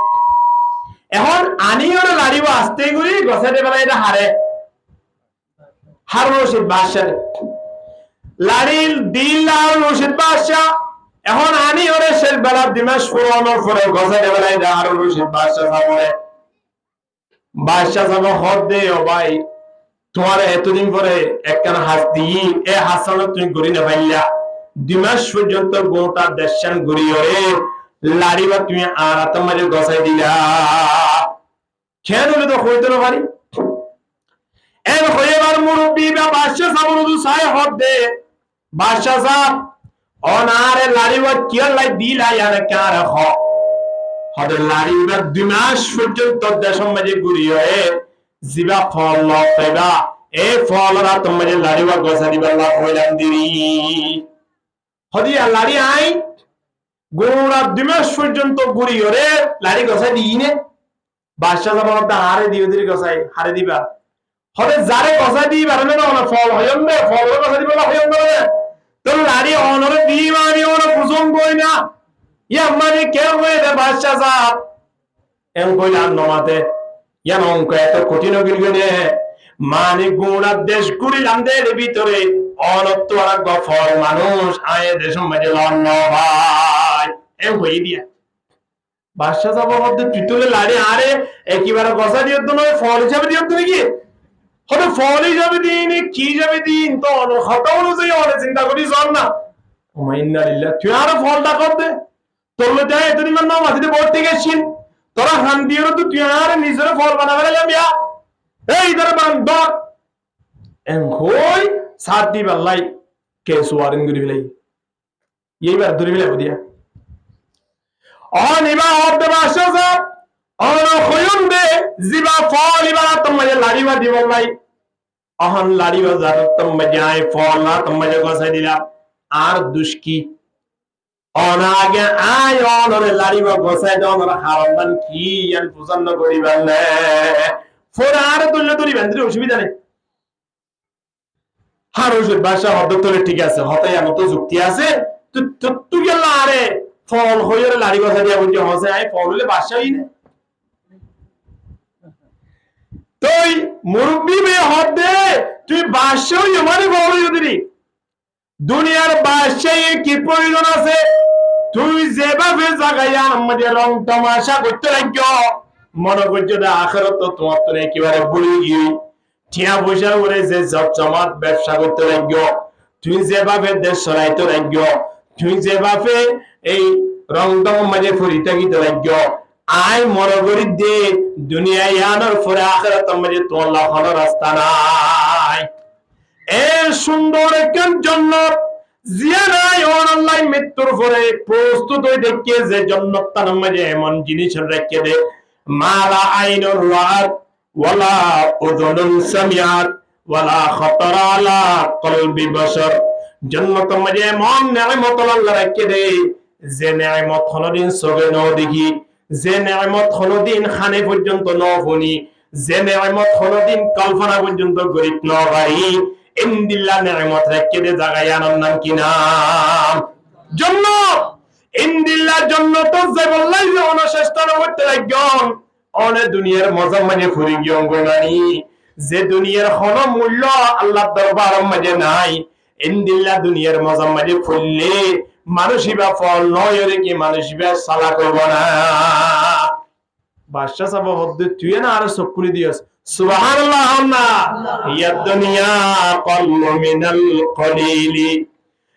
এখন আনি ওরে লাড়িব আস্তে করি গছাতে বেলা এটা হার রশিদ বাদশাহ লাড়িল দিল আর রশিদ বাদশাহ এখন আনি ওরে শেষ বেলা 2 মাস পুরানোর পরে গছাতে বেলা এটা আর রশিদ বাদশাহ সামনে বাদশাহ সাহেব হদ দে ও ভাই তোমার এতদিন পরে একখানা হাস দিই এ হাসানো তুমি গড়ি না পাইলা 2 মাস পর্যন্ত গোটা দেশান ঘুরি ওরে লাড়িবা তুমি আর তোমারে গছাই দিলা কেন হলে তো হইতো না পারি এর হইবার মুরব্বী বা বাদশাহ সামরুদু সাহেব হদ দে বাদশাহ সাহেব অনারে লাড়িবা কিয়া লাই দিলা ইয়ারে কার হ হদ লাড়িবা 2 মাস পর্যন্ত দেশম মাঝে ঘুরি হয়ে জিবা ফল লফেবা এ ফলরা তোমারে লাড়িবা গছাই দিবা না হইলাম দিরি হদিয়া লাড়ি আই গোড়া 2 মাস পর্যন্ত ঘুরি ওরে লাড়ি গছাই দিইনে বাদশাহ সাহেব হারে দিও দিরি গছাই হারে দিবা হরে যারে গছাই দিই পারে না ফল হইবে ফল গছাই দিবা না হইবে তো লাড়ি অনরে দিবানি ওরে বুঝুম কই না ইয়া মানে কে হয়ে রে বাদশাহ সাহেব এম কইলাম নমাতে ইয়া অঙ্ক এত কঠিন গিলগনে মানে গোড়া দেশ ঘুরিলাম দের ভিতরে অনত্ব আর গফল মানুষ আয়ে দেশম মাঝে লন্ন ভাই এম কই দিয়া বাদশাহ সাহেব মধ্যে পিতলে লাড়ি আরে একেবারে গছা দিও তো নয় ফল হিসাবে দিও তুমি কি হতে ফল হিসাবে দিন কি যাবে দিন তো হতা অনুযায়ী অনেক চিন্তা করি চল না ইন্নালিল্লাহ তুই আরো ফলটা কর দে তোর যায় এতদিন নাম মাঝে ভর্তি গেছিস তোরা হান দিয়ে তো তুই আর নিজের ফল বানাবে যাবিয়া এই ধরে বান দর এম কই সাত দি বাল্লাই কে সুয়ারিন গুরি বিলাই এইবার ধরে বিলাই দিয়া অনিবা অব্দ বাদশাহ অন খয়ুন্দে জিবা ফল ইবারা তোমারে লাড়িবা দিব নাই অহন লাড়িবা যার তোমারে আই ফল না তোমারে গছাই দিলা আর দুষ্কি অনাগে আই অনরে লাড়িবা গছাই দাও না হারামান কি আন পছন্দ করিবা না ফোর আর তুললে তুলি বান্দির অসুবিধা নেই হার ওষুধ বাদশাহ হদ তোলে ঠিক আছে হতাই আমার তো যুক্তি আছে তুই গেল আরে ফল হয়ে লাড়ি গছা দিয়া বলছে হসে আই ফল হলে বাদশাহই না তুই মুরব্বী মেয়ে হদ দে তুই বাদশাহই আমারে বড় যদি দুনিয়ার বাদশাহী কি প্রয়োজন আছে তুই যেভাবে জাগাইয়া আমাদের রং তামাশা করতে লাগো মনে করছো যে আখিরাত তো তোমার তো একেবারে ভুলে গিয়ে টিয়া পয়সা করে যে জমজমাট ব্যবসা করতে লাগো তুই যেভাবে দেশ চলাইতে লাগো তুই যেভাবে এই রংদম মাঝে ফুরিতে গিতে লাগো আয় মরগরি দে দুনিয়ায় আনার পরে আখিরাত মাঝে তোর লাখানোর রাস্তা নাই এ সুন্দর একজন জান্নাত জিয়ানাই আল্লাহ মৃত্যুর পরে প্রস্তুত হয়ে দেখে যে জান্নাত তার মাঝে এমন জিনিস রেখে দে মালা আইনুর রাত ওয়ালা উযুনুন সামিআত ওয়ালা খাতারা আলা কলবি বাশার জান্নাত মাঝে এমন নিয়ামত আল্লাহ রেখে দে যে নিয়ামত কোনদিন চোখে ন দেখি যে নিয়ামত কোনদিন খানে পর্যন্ত ন শুনি যে নিয়ামত কোনদিন কল্পনা পর্যন্ত গরিব ন ভাই ইনদিল্লাহ নিয়ামত রেখে দে জায়গায় আনার নাম কি নাম জান্নাত ইনদিল্লাহ জান্নাত যে বললাই যে অনশেষতন করতে লাগন অনে দুনিয়ার মজা মানে ফুরি গিয়ং গনানি যে দুনিয়ার কোন মূল্য আল্লাহর দরবারের মাঝে নাই ইনদিল্লাহ দুনিয়ার মজা মানে ফুললে মানুষিবা ফল নয় রে কি মানুষিবা সালা করব না বাদশা সাহেব হদ্দে তুই না আর চকুলি দিয়স সুবহানাল্লাহ না ইয়া দুনিয়া কল্লু মিনাল কলিলি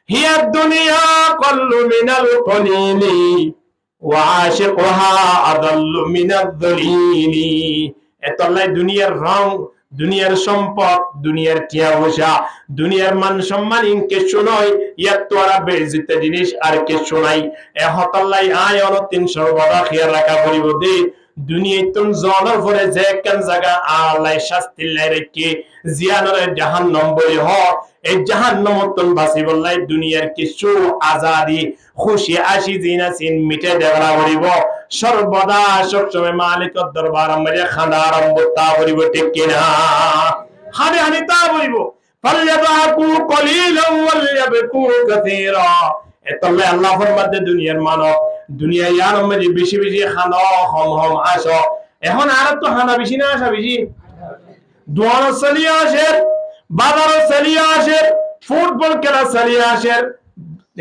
হিয়া দুনিয়া কল্লু মিনাল কলিলি ওয়া আশিকুহা আদাল্লু মিনাদ দলিলি এতলাই দুনিয়ার রং দুনিয়ার সম্পদ দুনিয়ার টিয়া পয়সা দুনিয়ার মান সম্মান ইনকে শুনই ইয়া তোরা বেজিত জিনিস আর কে শুনাই এ হতাল্লাই আয় অন 300 বড় খেয়াল রাখা পড়িব দে দুনিয়ায় তুম জনের পরে যে কেন জায়গা আল্লাহ শাস্তি লাই রেখে জিয়ানরে জাহান্নাম বই হ এই জাহান্নাম তুম বাসি বললাই দুনিয়ার কিছু আজাদি খুশি আসি জিনা সিন মিটে দেওয়া পড়িব সর্বদা সবসময় মালিকের দরবার আমারে খানা আরম্ভ তা পড়িব ঠিক কিনা হানে হানে তা পড়িব ফালইয়াদহাকু কলিলান ওয়ালইয়াবকু কাসীরা। এতলে আল্লাহ ফরমাতে দুনিয়ার মানব দুনিয়া ইয়ার মধ্যে বেশি বেশি খানো হম হম আসো। এখন আর তো খানা বেশি না আসা বেশি, দোয়ানো চালিয়ে আসে, বাজারও চালিয়ে আসে, ফুটবল খেলা চালিয়ে আসে,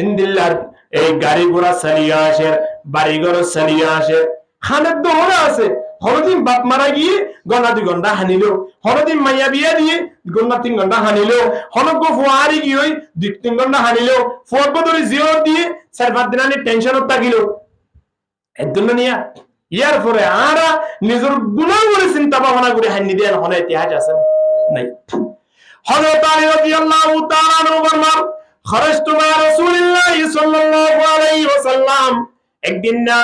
ইন্দিল্লার এই গাড়ি ঘোড়া চালিয়ে আসে, বাড়ি ঘর চালিয়ে আসে, খানের দোহরা আছে। হরদিন বাপ মারা গিয়ে ঘন্টা 2 ঘন্টা হানিল, হরদিন মাইয়া বিয়া দিয়ে ঘন্টা 3 ঘন্টা হানিল, হনক ফুয়ারি গিয়ে 2-3 ঘন্টা হানিল, ফুয়ার ধরে জিও দিয়ে 4-5 দিন আনি টেনশনত থাকিল। এর জন্য নিয়া ইয়ার পরে আরা নিজের গুনাহ করে চিন্তা ভাবনা করে হানি দেন হনে ইতিহাস আছে নাই। হযরত আলী রাদিয়াল্লাহু তাআলা আনহু ফরমান, খরজতু মা রাসূলিল্লাহ সাল্লাল্লাহু আলাইহি ওয়াসাল্লাম, একদিন না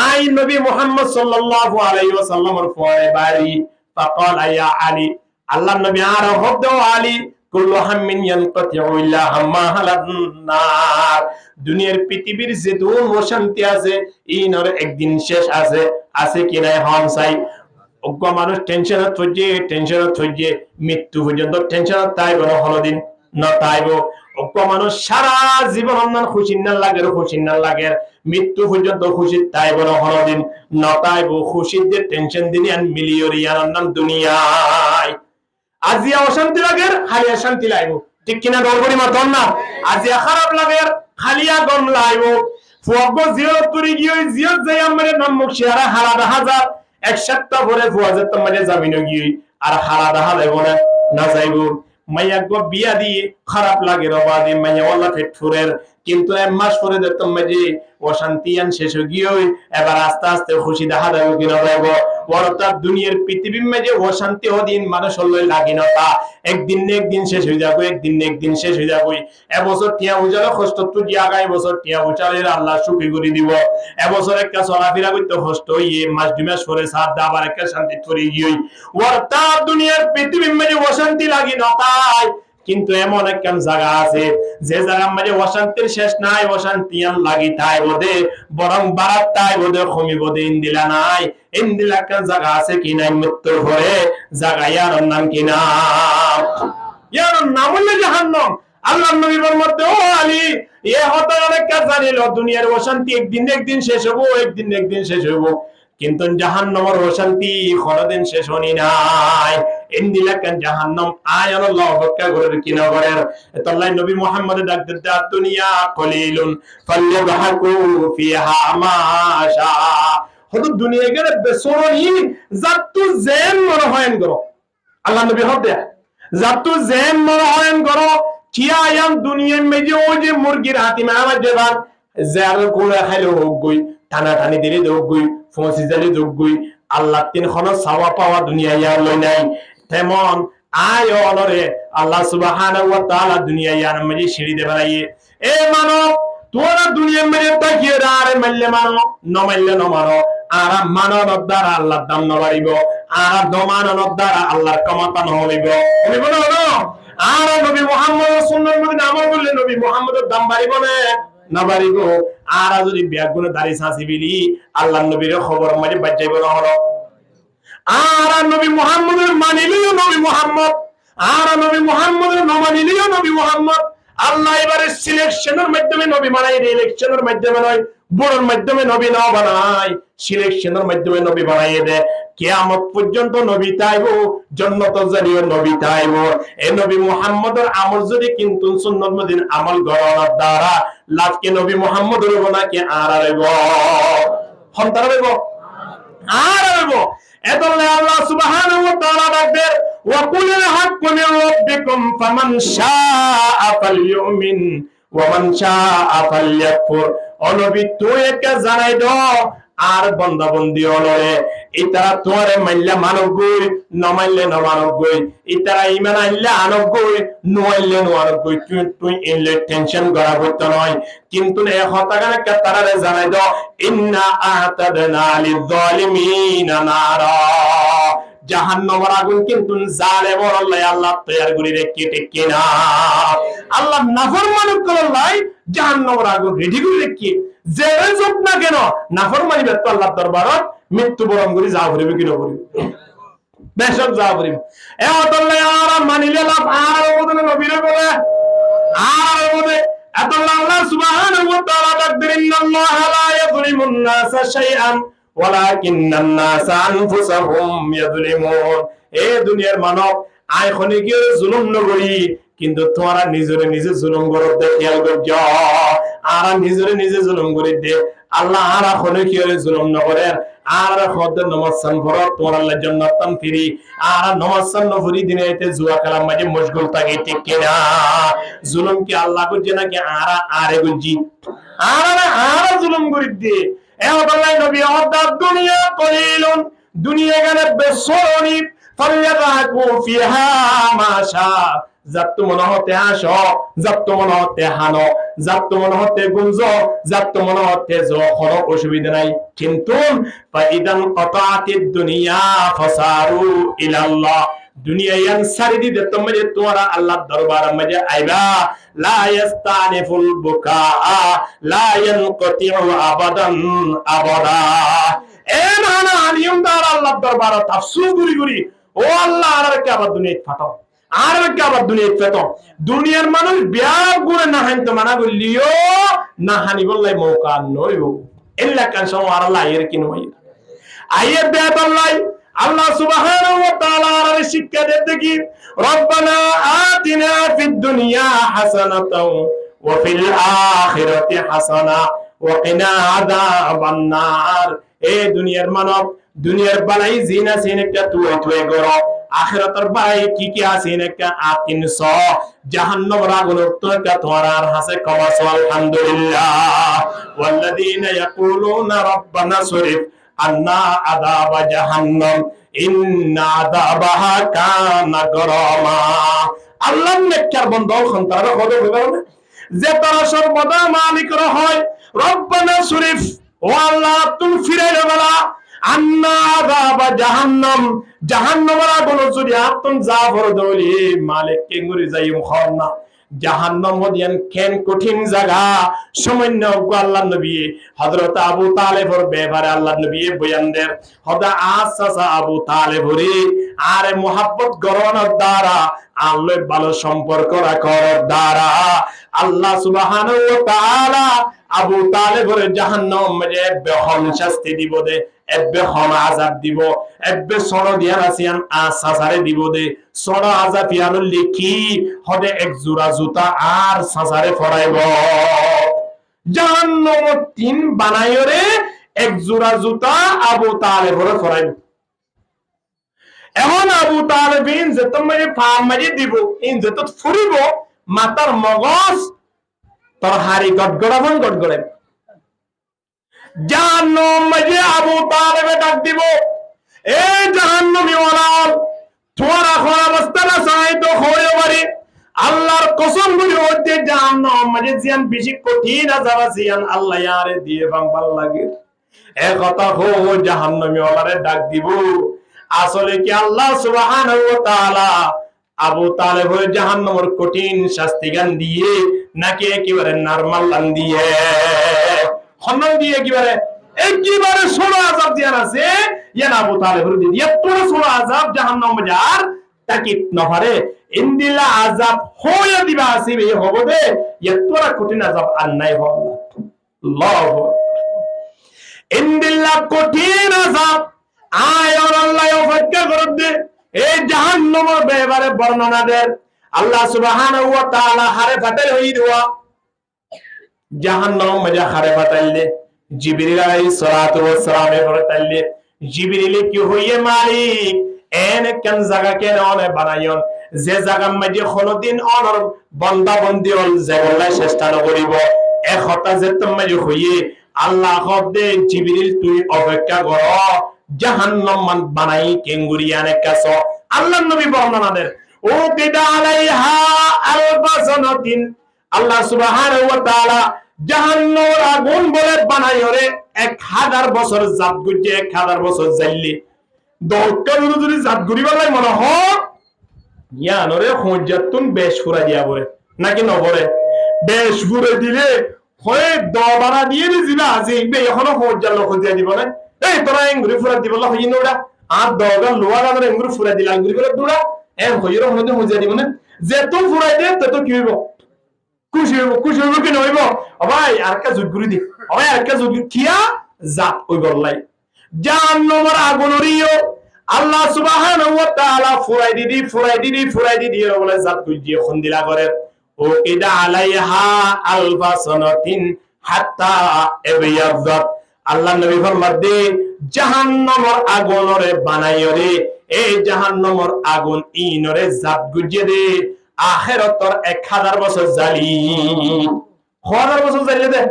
আই নবী মুহাম্মদ সাল্লাল্লাহু আলাইহি ওয়াসাল্লামের পরে বাড়ি, ফাকাল ইয়া আলী, আল্লাহর নবী আর হদ আলী, কুল্লু হাম্মিন ইয়ানকাতিউ ইল্লা হাম্মা হালান নার। দুনিয়ার পৃথিবীর যে দুন অশান্তি আছে ইনর একদিন শেষ আছে, আছে কি নাই হন চাই। অজ্ঞ মানুষ টেনশনত থইয়ে মৃত্যু পর্যন্ত টেনশনত তাইব না হলদিন না তাইব। অজ্ঞ মানুষ সারা জীবন অন্যান্য খুশির না লাগে মৃত্যু পর্যন্ত খুশি তাইব না হলদিন না তাইব। খুশির যে টেনশন দিন মিলিয়রিয়ান অন্যান্য দুনিয়ায় আজিয়া অশান্তি লাগে হালিয়া শান্তি লাগবো, ঠিক কিনা গড়বড়ি মাতন না। আজিয়া খারাপ লাগে খালিয়া গম লাগবো। ফুয়াগ জিয়ত তুরি গিয়ে জিয়ত যাই আমাদের নাম মুখ শেয়ারা হারাদা হাজার 1 সপ্তাহ পরে ফুয়াজের তোমাদের জামিন গিয়ে আর হারাদা হালাইব না যাইব। মাইয়া গো বিয়া দিয়ে খারাপ লাগে রবা দিয়ে মাইয়া ওলা ফেটফুরের, কিন্তু 1 মাস পরে দেখতাম যে অশান্তি আন শেষ গিয়ে এবার আস্তে আস্তে খুশি দেখা যাবে কিনা যাইব। অর্থাৎ দুনিয়ার পৃথিবীর মাঝে অশান্তি হদিন মানুষ হলে লাগি না তা একদিন না একদিন শেষ হয়ে যাবে, একদিন না একদিন শেষ হয়ে যাবে। এবছর টিয়া উজালে কষ্ট তো দিয়ে আগামী বছর টিয়া উজালে আল্লাহ সুখী করে দিব। এবছর একটা চলাফেরা করতে কষ্ট হইয়ে মাস 2 মাস পরে সাত আবার একটা শান্তি করে গিয়ে। অর্থাৎ দুনিয়ার পৃথিবীর মাঝে অশান্তি লাগি না তাই, কিন্তু এমন একটা জায়গা আছে যে জায়গার মাঝে অশান্তির শেষ নাই, অশান্তি লাগি তাই বোধে বরং বারাত তাই বোধে কমি বোধে ইন্দিলা নাই। ইন্দিলা একটা জায়গা আছে কি নাই মৃত্যুর পরে জায়গা, ইয়ার নাম কি নাম? ইয়ার নাম হলো জাহান্নাম। আল্লাহর নবীর মধ্যে ও আলী এ হতে অনেক কাজ জানিল দুনিয়ার অশান্তি একদিন একদিন শেষ হবো, একদিন একদিন শেষ হবো, কিন্তু জাহান্নামের অশান্তি কোনদিন শেষ হনি নাই। ইন্দিলাকান জাহান্নাম আয়ান আল্লাহ অপেক্ষা করে কিনা করেন। তাল্লাই নবী মুহাম্মদ ডাক দিতে দুনিয়া কলিলুন ফালইয়াবহাকু ফিহা মাশা। হদ দুনিয়া গেলে বেসরনি জাতু জেন মনে হয়ন করো। আল্লাহ নবী হদে জাতু জেন মনে হয়ন করো। কিয়া আয়াম দুনিয়ার মেজে ও যে মুরগির হাতিমা আমার জবান যার কোলা খাইলো হোক গই, টানা টানি দিলে হোক গই, ফসি জালি যোগ গই, আল্লাহ 3 খন সাওয়া পাওয়া দুনিয়া ইয়ার লই নাই। তেমন আয় অলরে আল্লাহ সুবহানাহু ওয়া তাআলা দুনিয়া ইয়ার মাঝে সিঁড়ি দে বানাইয়ে। এ মানো তোরা দুনিয়ার মাঝে তাকিয়ে আরে মানলে মানো ন মানলে ন মানো। আর মানব দ্বারা আল্লাহর দাম ন বাড়িব, আর দমানব দ্বারা আল্লাহর ক্ষমতা ন হইব। হইব না? আর নবী মুহাম্মদের সুন্নাহর মধ্যে আমল করলে নবী মুহাম্মদের দাম বাড়িব না বাড়িব। আর যদি ব্যাগুনে দাড়ি ছাঁচি বিলি আল্লাহর নবীর খবর মাঝে বাজাইব না হলো। আর নবী মুহাম্মদের মানিলিও নবী মুহাম্মদ, আর নবী মুহাম্মদের না মানিলিও নবী মুহাম্মদ। আল্লাহ এবারে সিলেকশনের মাধ্যমে নবী বানাই, ইলেকশনের মাধ্যমে নয়, বড়র মাধ্যমে নবী না বানাই, সিলেকশনের মাধ্যমে নবী বানাই দেয়। কিয়ামত পর্যন্ত নবী তাইব, জান্নাত জানিও নবী তাইব। এই নবী মুহাম্মদের আমল যদি কিন্তু সুন্নাত মদিন আমল গড়ানোর দ্বারা লাভ কি নবী মুহাম্মদ রইব নাকি আর রইব? হন্তার রইব আর রইব। এতলে আল্লাহ সুবহানাহু ওয়া তাআলা ডাকবেন ওয়া কুলিল হাক্কু মির রাব্বিকুম ফামান শাআ ফালইউমিন ওয়া মান শাআ ফালইয়াকফুর। ও নবী তুই একটা জানাই দাও আর বান্দা বান্দি হলরে ইতারা তোরে মাইল্লা মানব গই ন মাইল্লে ন মানব গই, ইতারা ঈমান আনলে আনব গই নইলে ন আনব গই। তুই ইনলে টেনশন করা করতে নয়, কিন্তু এ হতাগানে তারারে জানাই দাও ইন্না আ'তাদনা লিয-যালিমিনা নারা। জাহান্নামের আগুন কিন্তু জালেমের আল্লাহ তৈয়ার করে রেখে ঠিক কিনা? আল্লাহ নাফরমানি করলাই জাহান্নামের আগুন রেডি করে রেখে যে যোগ না কেন নাফরমানি ব্যক্ত আল্লাহর দরবারত মৃত্যুবরণ করে যা করিবে কি না করিবে। বেশক যা বলিব এ অতলে আর মানিলে লাভ আর ওদনে নবীরে বলে আর ওদে আল্লাহ আল্লাহ সুবহানাহু ওয়া তাআলা তাকদির ইন্নাল্লাহা লা ইয়াযলিমুন নাসা শাইআন ওয়ালাকিন্নান নাসা আনফুসাহুম ইয়াযলিমুন। এ দুনিয়ার মানব আয় খনি কি জুলুম নগরী, কিন্তু তোমরা নিজরে নিজে জুলুম করো খেয়াল করছ। আর নিজরে নিজে জুলুম করি দে আল্লাহ আর খনি কি জুলুম নগরে আর খদ নমাজ পড়ো তোমার আল্লাহ জান্নাতান ফিরি। আর নমাজ নফরি দিনে এতে জুয়া খেলার মাঝে মশগুল থাকে, ঠিক কিনা? জুলুম কি আল্লাহ করছে নাকি আর আরে গুজি? আর জুলুম করি দে এ আল্লাহ নবী অর্ধা দুনিয়া কলিলুন, দুনিয়া গেলে বেসরনি ফালিয়াযাকু ফিহা মাশা। যাত মনে হতে আসো, যাত মনে হতে হানো, যাত মনে হতে গুঞ্জ, যাত মনে হতে কোনো অসুবিধা নাই। কিন্তু ফাইদান কাতাতিদ দুনিয়া ফাসারু ইলাল্লাহ, দুনিয়া ইয়ান সারি দিতে তোমরা তোমরা আল্লাহর দরবারের মাঝে আইবা। লা ইস্তানিফুল বুকা লা ইয়ানকাতিউ আবাদান আবাদা। এ না নিয়ম দ্বারা আল্লাহর দরবারে তাফসীর গুরি গুরি ও আল্লাহ আর কে আবার দুনিয়াতে ফাটাও, আর কে আবার দুনিয়াতে ফাটাও। দুনিয়ার মানুষ বিয়ার গুরে না হানতে মানা গলিও না হানি বললাই মৌকা নয়ও ইল্লা কান সম আর আল্লাহ এর কি নয় আইয়ে বেত আল্লাহ আল্লাহ সুবহানাহু ওয়া তাআলা আর শিক্ষা দেতে কি রব্বানা আতিনা ফিদ দুনিয়া হাসানাতাও ওয়া ফিল আখিরাতি হাসানা ওয়া কিনা আযাবান নার। এ দুনিয়ার মানব দুনিয়ার বালাই জিনা সিনেকা তুই তুই গরো, আখিরাতের বালাই কি কি আছে নাকা আতিনস জাহান্নামের আগুন তোকা তোরার হাসে কমাস আলহামদুলিল্লাহ। ওয়াল্লাযীনা ইয়াকুলুনা রব্বানা সরিফ আন্না আযাব জাহান্নাম ইন্না আযাবাহা কানা গরামা। আল্লাহর নেককার বান্দা খন্তারা কত বলবে যে তারা সর্বদা মালিকরা হয় রব্বানা সরিফ, ও আল্লাহ তুমি ফিরাইলে বলা আন্না আযাব জাহান্নাম, জাহান্নামের আগুন যদি আপন জাফর দলি মালিক কেঙ্গুরি যাইম খাওনা। জাহান্নাম হদিয়ান কেন কঠিন জায়গা সামান্য আল্লাহ নবী হযরত আবু তালেবর ব্যাপারে আল্লাহ নবী বয়ান দেন হদা আসাসা আবু তালেবরি আরে মোহাব্বত গরনের দ্বারা আল্লাহর ভালো সম্পর্ক রাখার দ্বারা আল্লাহ সুবহানাহু ওয়া তাআলা আবু তালেবর জাহান্নামে বেহম শাস্তি দিব দে, এবে হম আযাব দিব, এবে সড় দিয়ান আসিয়ান আসাসারে দিব দে। সড় আযাব ইয়ানুল লিখি হদে এক জোড়া জুতা আর সাসারে ফরাইব। জাহান্নাম তিন বানাইরে এক জোড়া জুতা আবু তালেবরে ফরাইব। এখন আবু তালেবিন যেত মারি ফাম মারি দিব, ইন যেত ফুরিব মাতার মগজ তোর হাড়ি গড়গড়াবন গড়গড়াইব। জাহান্নাম মাঝে আবু তালেবে ডাক দিব, এ জাহান্নামী ওয়ালাল তোমার এখন অবস্থাটা চাই তো হয়ে পারে। আল্লাহর কসম করে হচ্ছে জাহান্নাম মাঝে জিয়ান বেশি কঠিন আযাব জিয়ান আল্লাহ ইয়ারে দিয়ে বাম্পাল লাগে। এ কথা হো জাহান্নামী ওয়ালারে ডাক দিব। আসলে কি আল্লাহ সুবহানাহু ওয়া তাআলা আবু তালেবের জাহান্নামের কঠিন শাস্তি গান দিয়ে নাকি একেবারে নরমাল গান দিয়ে খনন দিয়ে একেবারে ষোলো আযাব দিয়া আছে ইয়ান আবু তালেবের দিয়ে এত ষোলো আযাব জাহান্নাম যার তাকি নফারে ইন্দিলা আযাব হয়ে দিবা আসিবে হবে দে এতরা কঠিন আযাব আর নাই হবে আল্লাহু ইন্দিলা কঠিন আযাব আয়ার আল্লাহ অপেক্ষা করবে। এই জাহান্নামের ব্যাপারে বর্ণনা দেন আল্লাহ সুবহানাহু ওয়া তাআলা হারে ফাটাই হই দেওয়া জাহান্নাম মজা হারে ফাটাইলে জিবরিল আলাইহিস সালাতু ওয়াস সালাম এ ফাটাইলে জিবরিল কি হইয়ে মালিক এন কেন জায়গা কেন অনে বানাইন যে জায়গা মধ্যে কোনদিন অনর বান্দা বন্দি হল যেগুলা চেষ্টা করিব এ কথা যে তুমি হইয়ে আল্লাহ খবদে জিবরিল তুই অপেক্ষা কর জাহান্নাম বানাই কেঙ্গুরিয়ানে কাছ। আল্লাহর নবী বর্ণনা দেন ও কিদা আলাইহা আলফাসানাতিন, আল্লাহ সুবহানাহু ওয়া তাআলা জাহান্নামের আগুন বলে বানাই ওরে 1000 বছর জাত গুজে 1000 বছর জাইলি দরকার যদি জাত গুরি বালাই মনে হ ইয়ানরে হজ্জাতুন বেশ ফুরা দিয়া বলে নাকি নবরে বেশ ফুরে দিলে হয় দবারা দিয়ে দিবা আজি বে এখনো হজ্জার লোক দিয়া দিব না এই তোরা এঙ্গুরি ফুরা দিব হই নোড়া আর দগা লোয়া গাদরে এমগুলো ফুরাই দিলা গুলি করে দুরা এম হইরো হইতে হইয়া দিব না যে তো ফুরাই দে তত কি হইব খুশি হইব কি নইব ভাই আর কা জুগুরি দি ভাই আর কা জুগুরি কিয়া জাত ওই বললাই জাহান্নামের আগুনরিও আল্লাহ সুবহানাহু ওয়া তাআলা ফুরাই দিদি বলে জাত কইজি খন্দিলা করে ও ইদা আলাইহা আলফা সানাতিন হাত্তা ইয়াযাত আল্লাহ নবী ফরমাতে জাহান্নামের আগুনরে বানাইও রে এই জাহান্নামের আগুন ইনরে জাত গুজিয়ে দে আখিরাতর 1000 বছর জালি 1000 বছর জালি দে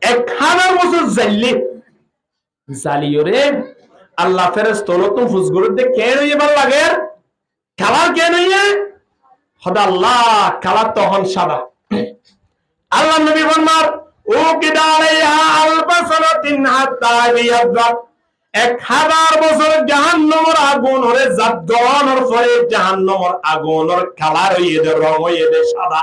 1000 বছর জালিও রে আল্লাহ ফেরেশতা নতুন ফুসগুলো দে কেন এবার লাগে কালার কেন হদা আল্লাহ কালার তখন সাদা আল্লাহ নবী ফরমার ও কিদালাইহা আলবাসানাতিন হাত্তা ইয়াযাত 1000 বছর জাহান্নামের আগুন ওরে জাত গলানোর পরে জাহান্নামের আগুনের কালার হইয়ে দে রং হইয়ে দে সাদা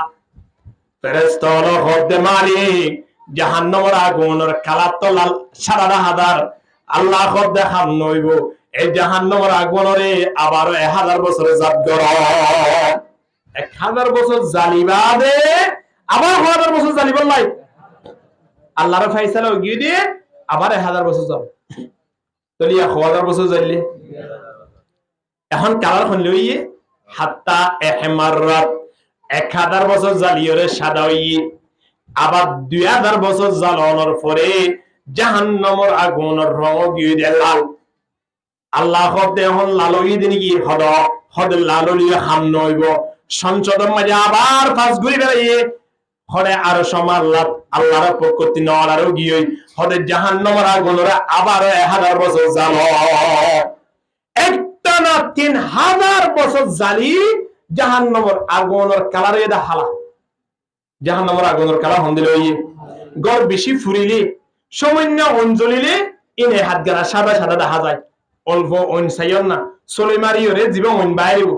ফেরেশতা হলো হতে মালিক জাহান্নামের আগুনের কালার তো লাল সাদা হাদার আল্লাহ খোদ দেখান নইব এই জাহান্নামের আগুনরে আবার 1000 বছর জাত গর 1000 বছর জালিবা দে আবার 1000 বছর জালিবার লাই আল্লাহর ফয়সালা গিয়ে দিয়ে আবার 1000 বছর যাব তলি 1000 বছর যাইলে এখন কালার হন লইয়ে হাত্তা এহমাররাত 1000 বছর জালিয়রে সাদা হইয়ে আবার 2000 বছর জ্বালানোর পরে জাহান্নামের আগুনের রং গিয়ে দিয়ে লাল আল্লাহ হতে এখন লাল হইয়ে দিন কি হদ লাল হইয়ে হাম নইব সংসদের মাঝে আবার পাঁচ ঘুরি বেড়াইয়ে হরে আর সমাল্লাহ আল্লাহর পক্ষ থেকে নড়ারও গিয়ে হদে জাহান্নামের আগুনরা আবার 1000 বছর জাল একটা না 3000 বছর জালি জাহান্নামের আগুনের কালার এদা হালা জাহান্নামের আগুনের কালার হন্দিল হইয়ে গড় বেশি ফুরিলে সামান্য অঞ্জলিলে ইনে হাত গানা সাদা সাদা দেখা যায় অল্প অন সাইয়ন না সলেমারি ওরে জীবন অন বাইরেব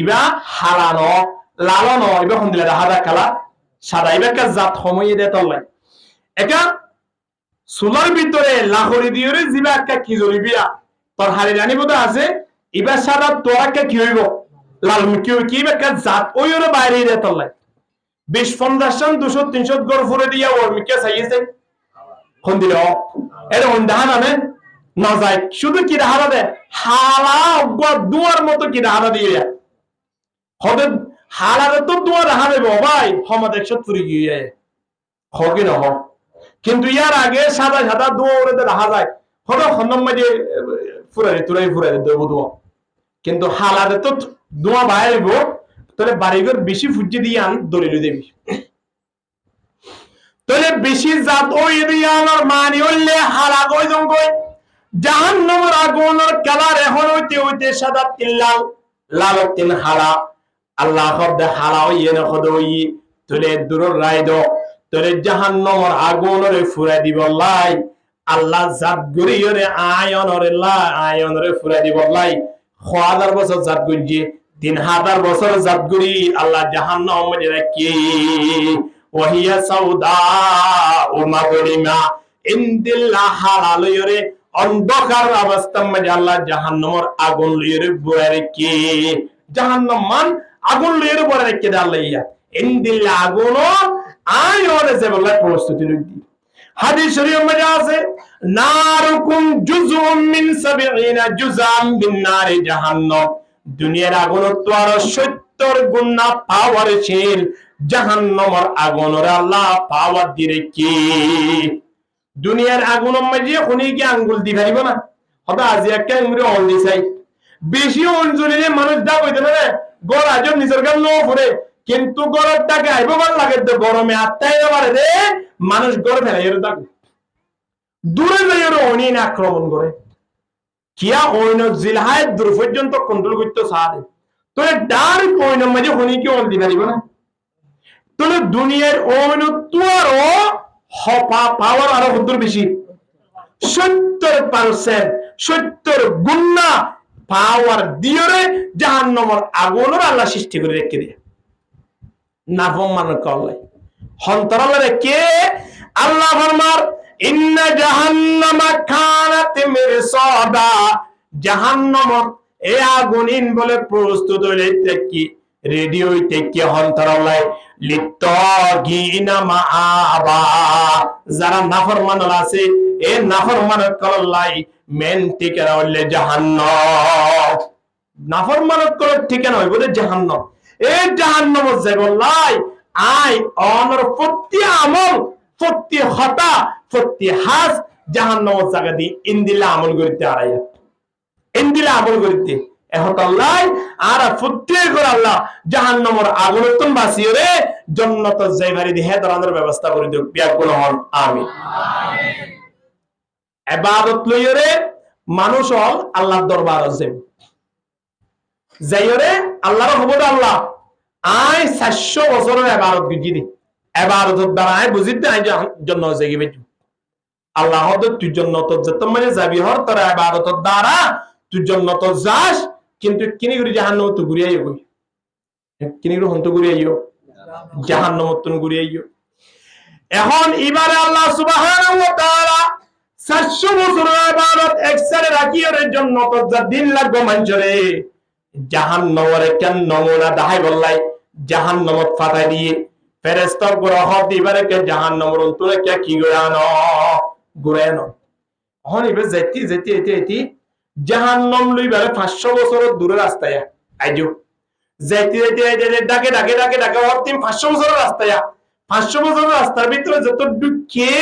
ইবা হালানো লালনো ইবা হন্দিলা দেখা যায় কালার সাদা ইবাকা জাত সময়ে দে তল্লাই একা সোলার ভিতরে লাহরি দিওরে জিবা একটা কি জরিবিয়া তোর হারি রানী বোধ আছে ইবা সাদা তোরাকে কি হইব লাল কি কি ইবাকা জাত ওইরে বাইরে দে তল্লাই 20-50 জন 200-300 গড় ফুরে দিয়া ওর মিকে চাইছে কোন দিল এর অন্ধান আনে না যায় শুধু কি রাহারা দে হালা দুয়ার মতো কি রাহারা দিয়ে হবে হালারে তো দুয়ার রাহা দেব ভাই হমদ 170 গিয়ে হকি না হোক কিন্তু ইয়ার আগে সাদা সাদা দুয়ারে রাহা যায় হলো হন্নম মাঝে ফুরাই দেব দুয়া কিন্তু হালারে তো দুয়া বাইরেব তাহলে বাড়িঘর বেশি ফুজি দিয়ে আন দলিল দেবি তাহলে বেশি জাত ওই রিয়ানোর মানি হইলে হালা কই জঙ্গই জাহান্নামের আগুনের কালার এখন হইতে সাদা তিন লাল তিন হালা আল্লাহ খবদে হালা হইয়ে না খদ হই তাহলে দূরের রায় দো তাহলে জাহান্নামের আগুনরে ফুরাই দিব লাই আল্লাহ জাত গরিয়রে আয়নরে ফুরাই দিব লাই 1000 বছর জাত গজি 3000 বছর জাত গরি আল্লাহ জাহান্নাম মধ্যে রাখি ওহিয়া সাউদা ও মাগরিমা ইনদিল্লাহ হালাল ইরে অন্ধকার অবস্থার মধ্যে আল্লাহ জাহান্নামের আগুন লিয়ে বয়ে রেখে জাহান্নাম মান আগুন লিয়ে বয়ে রেখে দে আল্লাহ ইয়া ইনদিল্লাহ আগুন আয়রে যে বলে প্রস্তুতি নিদি হাদিস শরীফের মধ্যে আছে নারুকুম জুজুম মিন 70 জুজাম বিন নারি জাহান্নাম দুনিয়ার আগুন তো আর 70 গুণ না পাওয়ারশীল জাহান্নামের আগুনের আল্লাহ পাওয়ার দিরে কি দুনিয়ার আগুনের মাঝে কোনি কি আঙ্গুল দি পারিব না হবে আজ একটা আঙ্গুলে অন দি চাই বেশি অঞ্জলিলে মানুষ দা কইতে না গড় আজম নিজের গাল নো পড়ে কিন্তু গড়ের টাকা আইব ভাল লাগে তো গরমে আত্মাই না পারে রে মানুষ গড় ফেলে এর দাগ দূরে যাই এর অনিন আক্রমণ করে কিয়া ওইন জিলহায় দূর পর্যন্ত কন্ট্রোল করতে সাথে তো ডার কোইন মাঝে কোনি কি অন দি পারিব না তাহলে দুনিয়ার অনত্বরও হপা পাওয়ার আরো দূর বেশি 70% 70 গুণ পাওয়ার দিয়রে জাহান্নামের আগুনের আল্লাহ সৃষ্টি করে রেখে দিয়ে নাফম মানে করলে হন্তরালে কে আল্লাহ ফরমার ইন্না জাহান্নামা কানাত মিরসাদা জাহান্নামত এ আগুনিন বলে প্রস্তুত হইতে কি রেডি হইতে কি হন্তরালাই লিত্তাগিনা মাআবা যারা নাফরমান আছে এ নাফরমান কল্লাই মেন ঠিকানা হইলে জাহান্নাম নাফরমান করে ঠিকানা হইব জাহান্নাম এই জাহান্নামত যাইব লাই আই অনর প্রতি আমল প্রতি হতা প্রতি হাস জাহান্নামত জায়গা দি ইন্দিলা আমল করিতে আড়াইয়া ইন্দিলা আমল করিতে এহতাল্লাই আর প্রতি করে আল্লাহ জাহান্নামর আগুনতন বাঁচিয়ে রে জান্নাত যাইবারি দি হেদারানোর ব্যবস্থা করে দিও বিয়াকুল হন আমিন ইবাদত লইরে মানুষ হল আল্লাহর দরবার আছে যাইরে আল্লাহর হুবুদ আল্লাহ আই 400 বছরের ইবাদত গিজি ইবাদতের দ্বারা আই বুঝিতে আই জান্নাত যাইবে আল্লাহ হদ তুই জান্নাত যত মানে যাবি হর তোর ইবাদতের দ্বারা তুই জান্নাত যাস কিন্তু কিনি করে জাহান্নাম তো ঘুরে আইও কিনি করে হন্ত ঘুরে আইও জাহান্নাম তো ঘুরে আইও এখন এবারে আল্লাহ সুবহানাহু ওয়া তাআলা 400 বছরের ইবাদত একসাথে রাখিয়ার জন্য তো যা দিন লাগবে মঞ্জরে জাহান্নামের কেন নমুনা দেখাই বললাই জাহান্নামত ফাটাই দিয়ে ফেরেশতা গ্রহ দিবারে কে জাহান্নামের অন্তরে কে কি গড়ানো ঘুরানো এখন এবার যেতে যেতে এতে এতে জাহান্নাম লইবারে 500 বছরের দূরে রাস্তায় আইজো যেতে যেতে ডাকে ডাকে ডাকে ডাকে অন্তিম 500 বছরের রাস্তায় 500 বছরের রাস্তার ভিতরে যত ঢুকে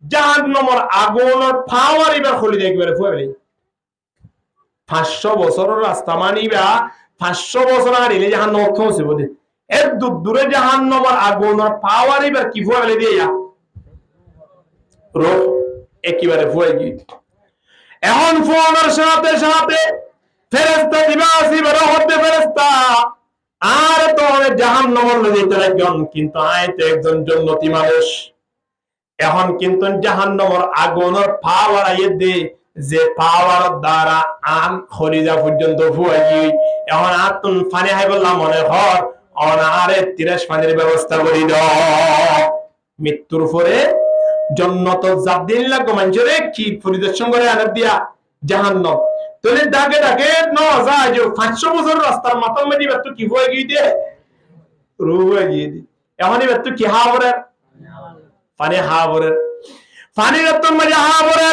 জাহান্নামের আগুনের পাওয়ার এবার খুলে দেখবে ফুয়ালি 500 বছরের রাস্তা মানিবা 500 বছর আর এলে জাহান্নাম পৌঁছে বদে এর দূরে জাহান্নামের আগুনের পাওয়ার এবার কি ফুয়ালি দিয়া রোহ একেবারে ফুয়াই গিয়ে এখন ফোনের সাথে সাথে ফেরেশতা দিবা আসিবে রহমতে ফেরেশতা আর তো জাহান্নামের লইতে লাগন কিন্তু আইতে একজন জান্নাতি মানুষ এখন কিন্তু জাহান্নামের আগুনের পাওয়ার আইয়ে দে যে পাওয়ার দ্বারা আন খলিজা পর্যন্ত ফুয়াই এখন আতুন পানি হাই বললাম মনে হয় অনারে 30 পানির ব্যবস্থা করি দাও মৃত্যুর পরে জান্নাত জাদিন লাগো মঞ্জরে কি পরিদর্শন করে আনা দিয়া জাহান্নাম তোলে ডাকে ডাকে ন যায় যে 500 বছর রাস্তার মাথার মধ্যে বেত কি হয়ে গিয়ে রুয়ে গিয়ে এখন বেত কি হাবরে পানি হাবরে পানি রতন মধ্যে হাবরে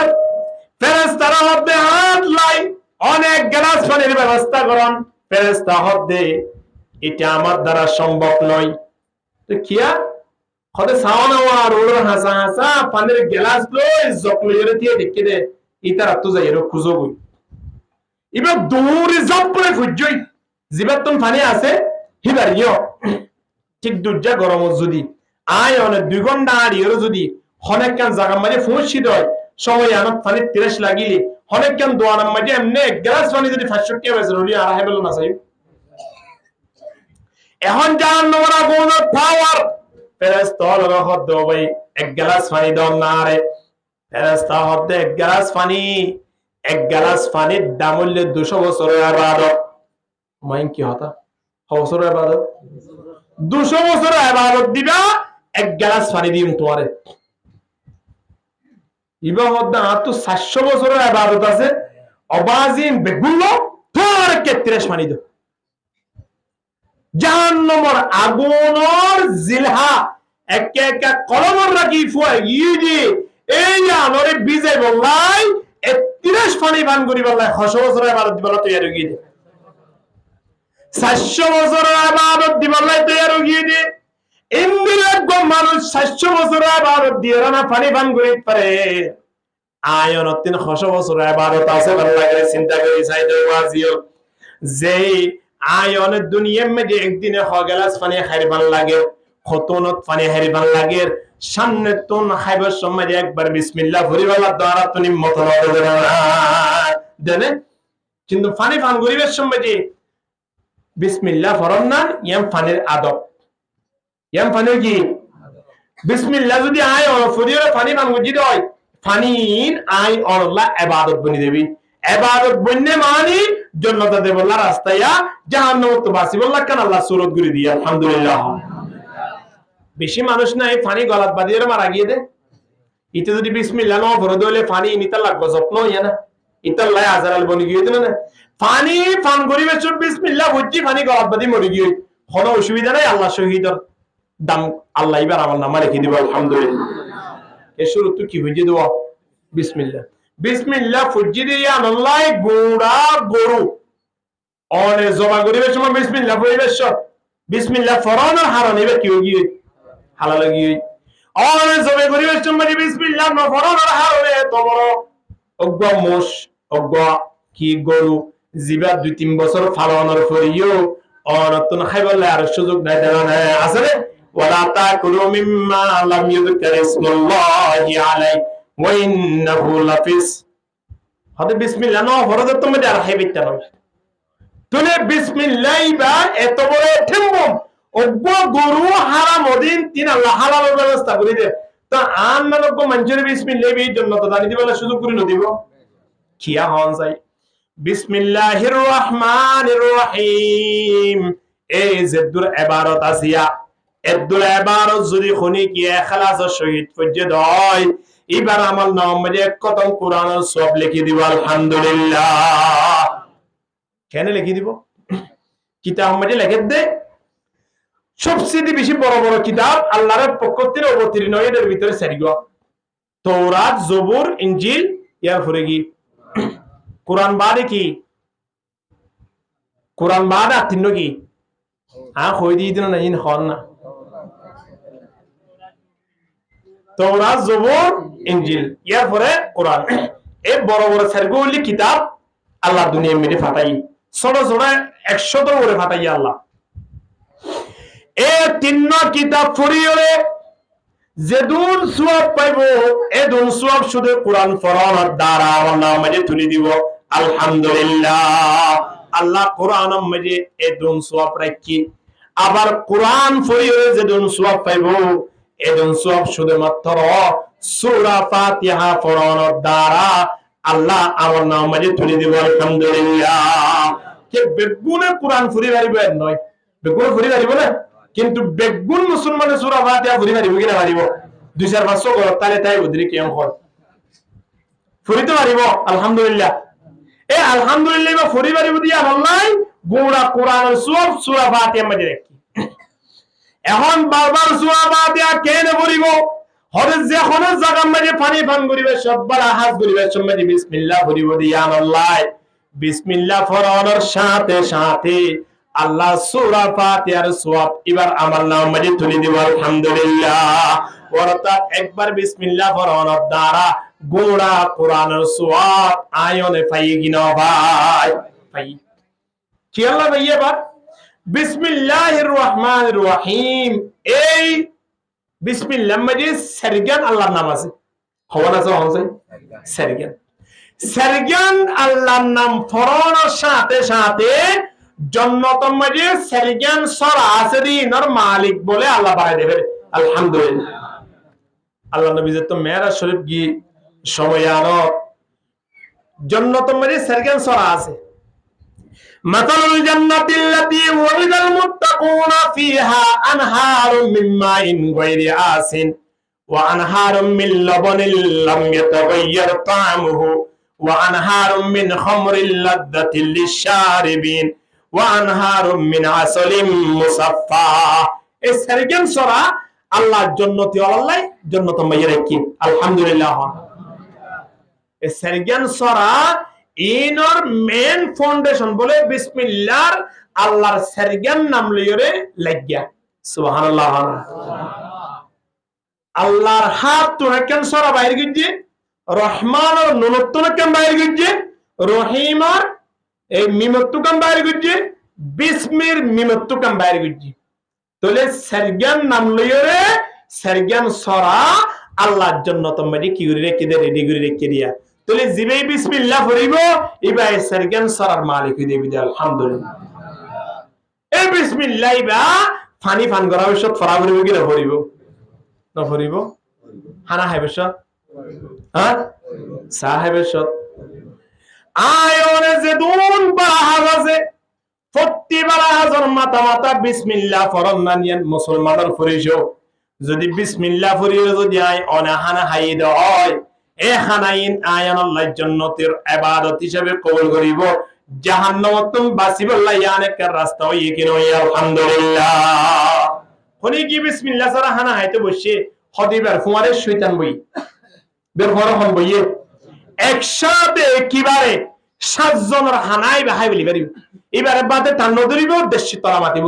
ফেরেশতারা হতে হাত লাই অনেক গ্লাস পানির ব্যবস্থা করন ফেরেশতা হতে এটা আমার দ্বারা সম্ভব নয় তো কিয়া খদে সাওনা আর ওর হাসা হাসা পানির গ্লাস লই জকলইরে দিয়ে দেখে দে ইতার তো যাই এর খুঁজো বই এবার দূরে জব করে ফুজই জিবাতন পানি আছে হিবার ইয়ো ঠিক দুজা গরম যদি আয় অনেক 2 ঘন্টা আর ইরো যদি অনেক কান জায়গা মানে ফুঁসি দয় সময় আনত পানি 30 লাগিলে অনেক কান দোয়ার মধ্যে এমনি গ্লাস পানি যদি 500 টাকা বেচে রলি আর হেবল না চাই এখন জাহান্নামের আগুনের পাওয়ার ফেরেশতা লগা হদ ভাই এক গ্লাস পানি দাও না রে ফেরেশতা হদ এক গ্লাস পানির দাম হইলে 200 বছরের ইবাদত মাইন কি হতা বছরের ইবাদত 200 বছরের ইবাদত দিবা এক গ্লাস পানি দিম তোমারে ইবা হদ না তো 700 বছরের ইবাদত আছে অবাজিন বেগুলো তোর কে 30 পানি দাও জাহান্নামের আগুনের জিলহা একে একে কলমর রাখি ফুয়াই ইজি এই আমরে বিজয় বললাই 30 পানি বান করি বললাই 100 বছরের ইবাদত দিবলা তৈরি হয়ে গিয়ে 400 বছরের ইবাদত দিবলাই তৈরি হয়ে গিয়ে ইন্দিরাগ মানুষ 400 বছরের ইবাদত দিয়ে না পানি বান করি পারে আয়ন 300 বছরের ইবাদত আছে ভালো লাগে চিন্তা করি চাইতে ওয়াজিও যেই আয়নের দুনিয়ার মধ্যে একদিনে হ গ্লাস পানি খাইবার লাগে খতনত পানি খাইবার লাগে সামনে তোন খাইবার সময় একবার বিসমিল্লাহ ভরিবালা দ্বারা তুমি মতন হবে না জানে কিন্তু পানি পান করিবার সময় যে বিসমিল্লাহ ফরন না ইয়াম পানির আদব ইয়াম পানি কি বিসমিল্লাহ যদি আয় ফরিরে পানি পান করি দয় পানির আয় আল্লাহ ইবাদত বনি দেবি ইবাদত বন্নে মানি জান্নাত দেব আল্লাহ রাস্তায়া জাহান্নাম তো বাসি বল্লাহ কান আল্লাহ সুরত করে দিয়া আলহামদুলিল্লাহ বেশি মানুষ নাই পানি গলাত বাদিয়ে মারা গিয়ে দে ইতে যদি বিসমিল্লাহ না পড়ে দলে পানি নিতে লাগবে যত্ন ইয়া না ইতাল্লাহ আজারাল বনি গিয়ে দিল না পানি পান করিবে চোট বিসমিল্লাহ বুঝছি পানি গলাত বাদি মরি গিয়ে কোনো অসুবিধা নাই আল্লাহ শহীদর দাম আল্লাহ এবার আমার নামা রেখে দিব আলহামদুলিল্লাহ এ শুরু তো কি বুঝিয়ে দেব বিসমিল্লাহ বিসমিল্লাহ ফুজি দিয়ে আল্লাহ গোড়া গরু অনে জমা করিবে সময় বিসমিল্লাহ পড়িবে সব বিসমিল্লাহ ফরানোর হারান এবার কি গিয়ে হালাল গিয়ে অনে জমা করিবে সময় বিসমিল্লাহ ন ফরানোর হারানে তো বড় অজ্ঞ মোষ অজ্ঞ কি গরু জিবা 2-3 বছর ফালানোর পরেও অনতন খাইবলে আর সুযোগ নাই দেনা নাই আছে রে ওয়ালা তাকুলু মিম্মা লাম ইউযকার ইসমুল্লাহি আলাই ওয়া ইন্নাহু লাফিস হতে বিসমিল্লাহ ন ফরজত তুমি আর খাইবিতা নয় তুলে বিসমিল্লাহ বা এত বড় ঠেম্বম অজ্ঞ গরু হারাম ওদিন তিন আল্লাহ হালালের ব্যবস্থা করে দে তো আন মানব মঞ্জুর বিসমিল্লাহ বি জন্য তো জানি দিবলা সুযোগ করে নদিব কিয়া হন যাই বিসমিল্লাহির রহমানির রহিম এই জেদুর ইবারত আসিয়া এদুল ইবারত যদি খুনি কি ইখলাস শহীদ ফজদ হয় এবার আমল নাম মধ্যে কতম কোরআনের সব লিখে দিব আলহামদুলিল্লাহ কেন লিখে দিব কিতাব মধ্যে লিখে দে সবচেয়ে বেশি বড় বড় কিতাব আল্লাহর পক্ষ থেকে অবতীর্ণ এর ভিতরে সারিগো তৌরাত জবুর ইনজিল ইয়ার পরে কি কোরআন বাদে কি কোরআন বাদে তিন কি কই দিয়ে দিন না ইন হন না তৌরাত জবুর ইনজিল ইয়ার পরে কোরআন এই বড় বড় সারগুলি কিতাব আল্লাহ দুনিয়ার মধ্যে ফাটাই ছোট ছোট 100 তো করে ফাটাই আল্লাহ এই তিন কিতাব পড়িলে যেদুন সওয়াব পাইবো এদুন সওয়াব শুধু কোরআন পড়ানোর দ্বারা আমার নামে তুলে দিব আলহামদুলিল্লাহ আল্লাহ কোরআনের মধ্যে এদুন সওয়াব রাখি আবার কোরআন পড়িলে যেদুন সওয়াব পাইবো এদুন সওয়াব শুধুমাত্র সূরা ফাতিহা পড়ানোর দ্বারা আল্লাহ আমার নামে তুলে দিব আলহামদুলিল্লাহ কে বেগুনে কোরআন পড়ি পারিব নয় বেগুনে পড়ি পারিব না কিন্তু বেগুন মুসলমানের সূরা ফাতিহা পড়ি পারিব কি না পারিব 2-500 গলত তালে তাই উদ্রি কেম হয় পড়িতে পারিব আলহামদুলিল্লাহ এই আলহামদুলিল্লাহ বা পড়ি পারিব দিয়া আল্লাহ গোড়া কোরআনের সূরা ফাতিহা মধ্যে রাখি এখন বারবার সূরা ফাতিহা কেন পড়িব হরে যে কোন জায়গা মধ্যে পানি পান করিবে সববার হাত করিবে সম্মাদি বিসমিল্লাহ পড়িব দিয়া আল্লাহ বিসমিল্লাহ পড়ানোর সাথে সাথে আল্লাহ সূরা ফাতিহার সওয়াব এবার আমার নাম মধ্যে তুলে দিব আলহামদুলিল্লাহ অর্থাৎ একবার বিসমিল্লাহ পড়ানোর দ্বারা গোড়া কোরআনের সওয়াব আয়নে পাই কিনা ভাই পাই কি আল্লাহ ভাই এবার বিসমিল্লাহির রহমানির রহিম এই বিসমিল্লাহ মধ্যে সারগান আল্লাহর নাম আছে খবর আছে হচ্ছে সারগান সারগান আল্লাহর নাম পড়ানোর সাথে সাথে জন্নতের মধ্যে সারগান সরা আছে দিনের মালিক বলে আল্লাহ বাড়াই দেবে আলহামদুলিল্লাহ আল্লাহ নবী যে তো মেরাজ শরীফ গিয়ে সময় আনো জন্নতের মধ্যে সারগান সরা আছে মাতালুল জান্নাতিল্লাতী ওয়াইদাল মুত্তাকুনা ফিহা আনহারুম মিন মাইন গায়রি আসিন ওয়া আনহারুম মিন লাবানিল লাম ইয়াতাগায়্যার তা'মুহু ওয়া আনহারুম মিন খামরিল লাযযাতিল লিশশারিবিন ওয়া আনহারুম মিন আসালিম মুসাফফা এই সারগান সূরা আল্লাহর জান্নাতি আল্লাহ জান্নাতুম মাইয়ারে কি আলহামদুলিল্লাহ এই সারগান সূরা ইনর মেন ফাউন্ডেশন বলে বিসমিল্লাহর আল্লাহর সারগান নাম লইরে লাগিয়া সুবহানাল্লাহ আল্লাহর হাত তো কেন সরা বাইরে গিয়ে রহমানের নুনত্ব কেন বাইরে গিয়ে রহিমার এই মিমত্ব কেন বাইরে গিয়ে বিসমির মিমত্ব কেন বাইরে গিয়ে তাহলে সারগান নাম লইরে সারগান সরা আল্লাহর জন্য তোমরা কি করে রেখে দে রেডি করে রেখে দিয়া তাহলে জিবে বিসমিল্লাহ পড়িব ইবাই সারগান সরার মালিক হই দেবি আলহামদুলিল্লাহ এই বিসমিল্লাহ ইবা ফানি ফান করা সব ফরা করিব কি না পড়িব না পড়িব হানা হাইবে সব হ্যাঁ সাহেবের সব আয়নে যে দুন বাহাজ আছে প্রতিবার হাজার মাথা মাথা বিসমিল্লাহ পড়ন না নিয়ান মুসলমানের ফরিজ যদি বিসমিল্লাহ পড়িও যদি আয় অনা হানা হাই হয় এ হানাইন আয়ান আল্লাহ জান্নাতের ইবাদত হিসেবে কবুল করিব জাহান্নামত বাসিবল্লাহ ইয়ানেকার রাস্তা হই কি নয় আলহামদুলিল্লাহ কোনি কি বিসমিল্লাহ সারা হানা হাইতে বসে হদিবার ফুমারে শয়তান বই বের হওয়ার হন বইয়ে একসাথে কিবারে 7 জনের হানাই বাহাই বলি পারিব এবারে বাদে টান ধরিব দেশি তলা মাতিব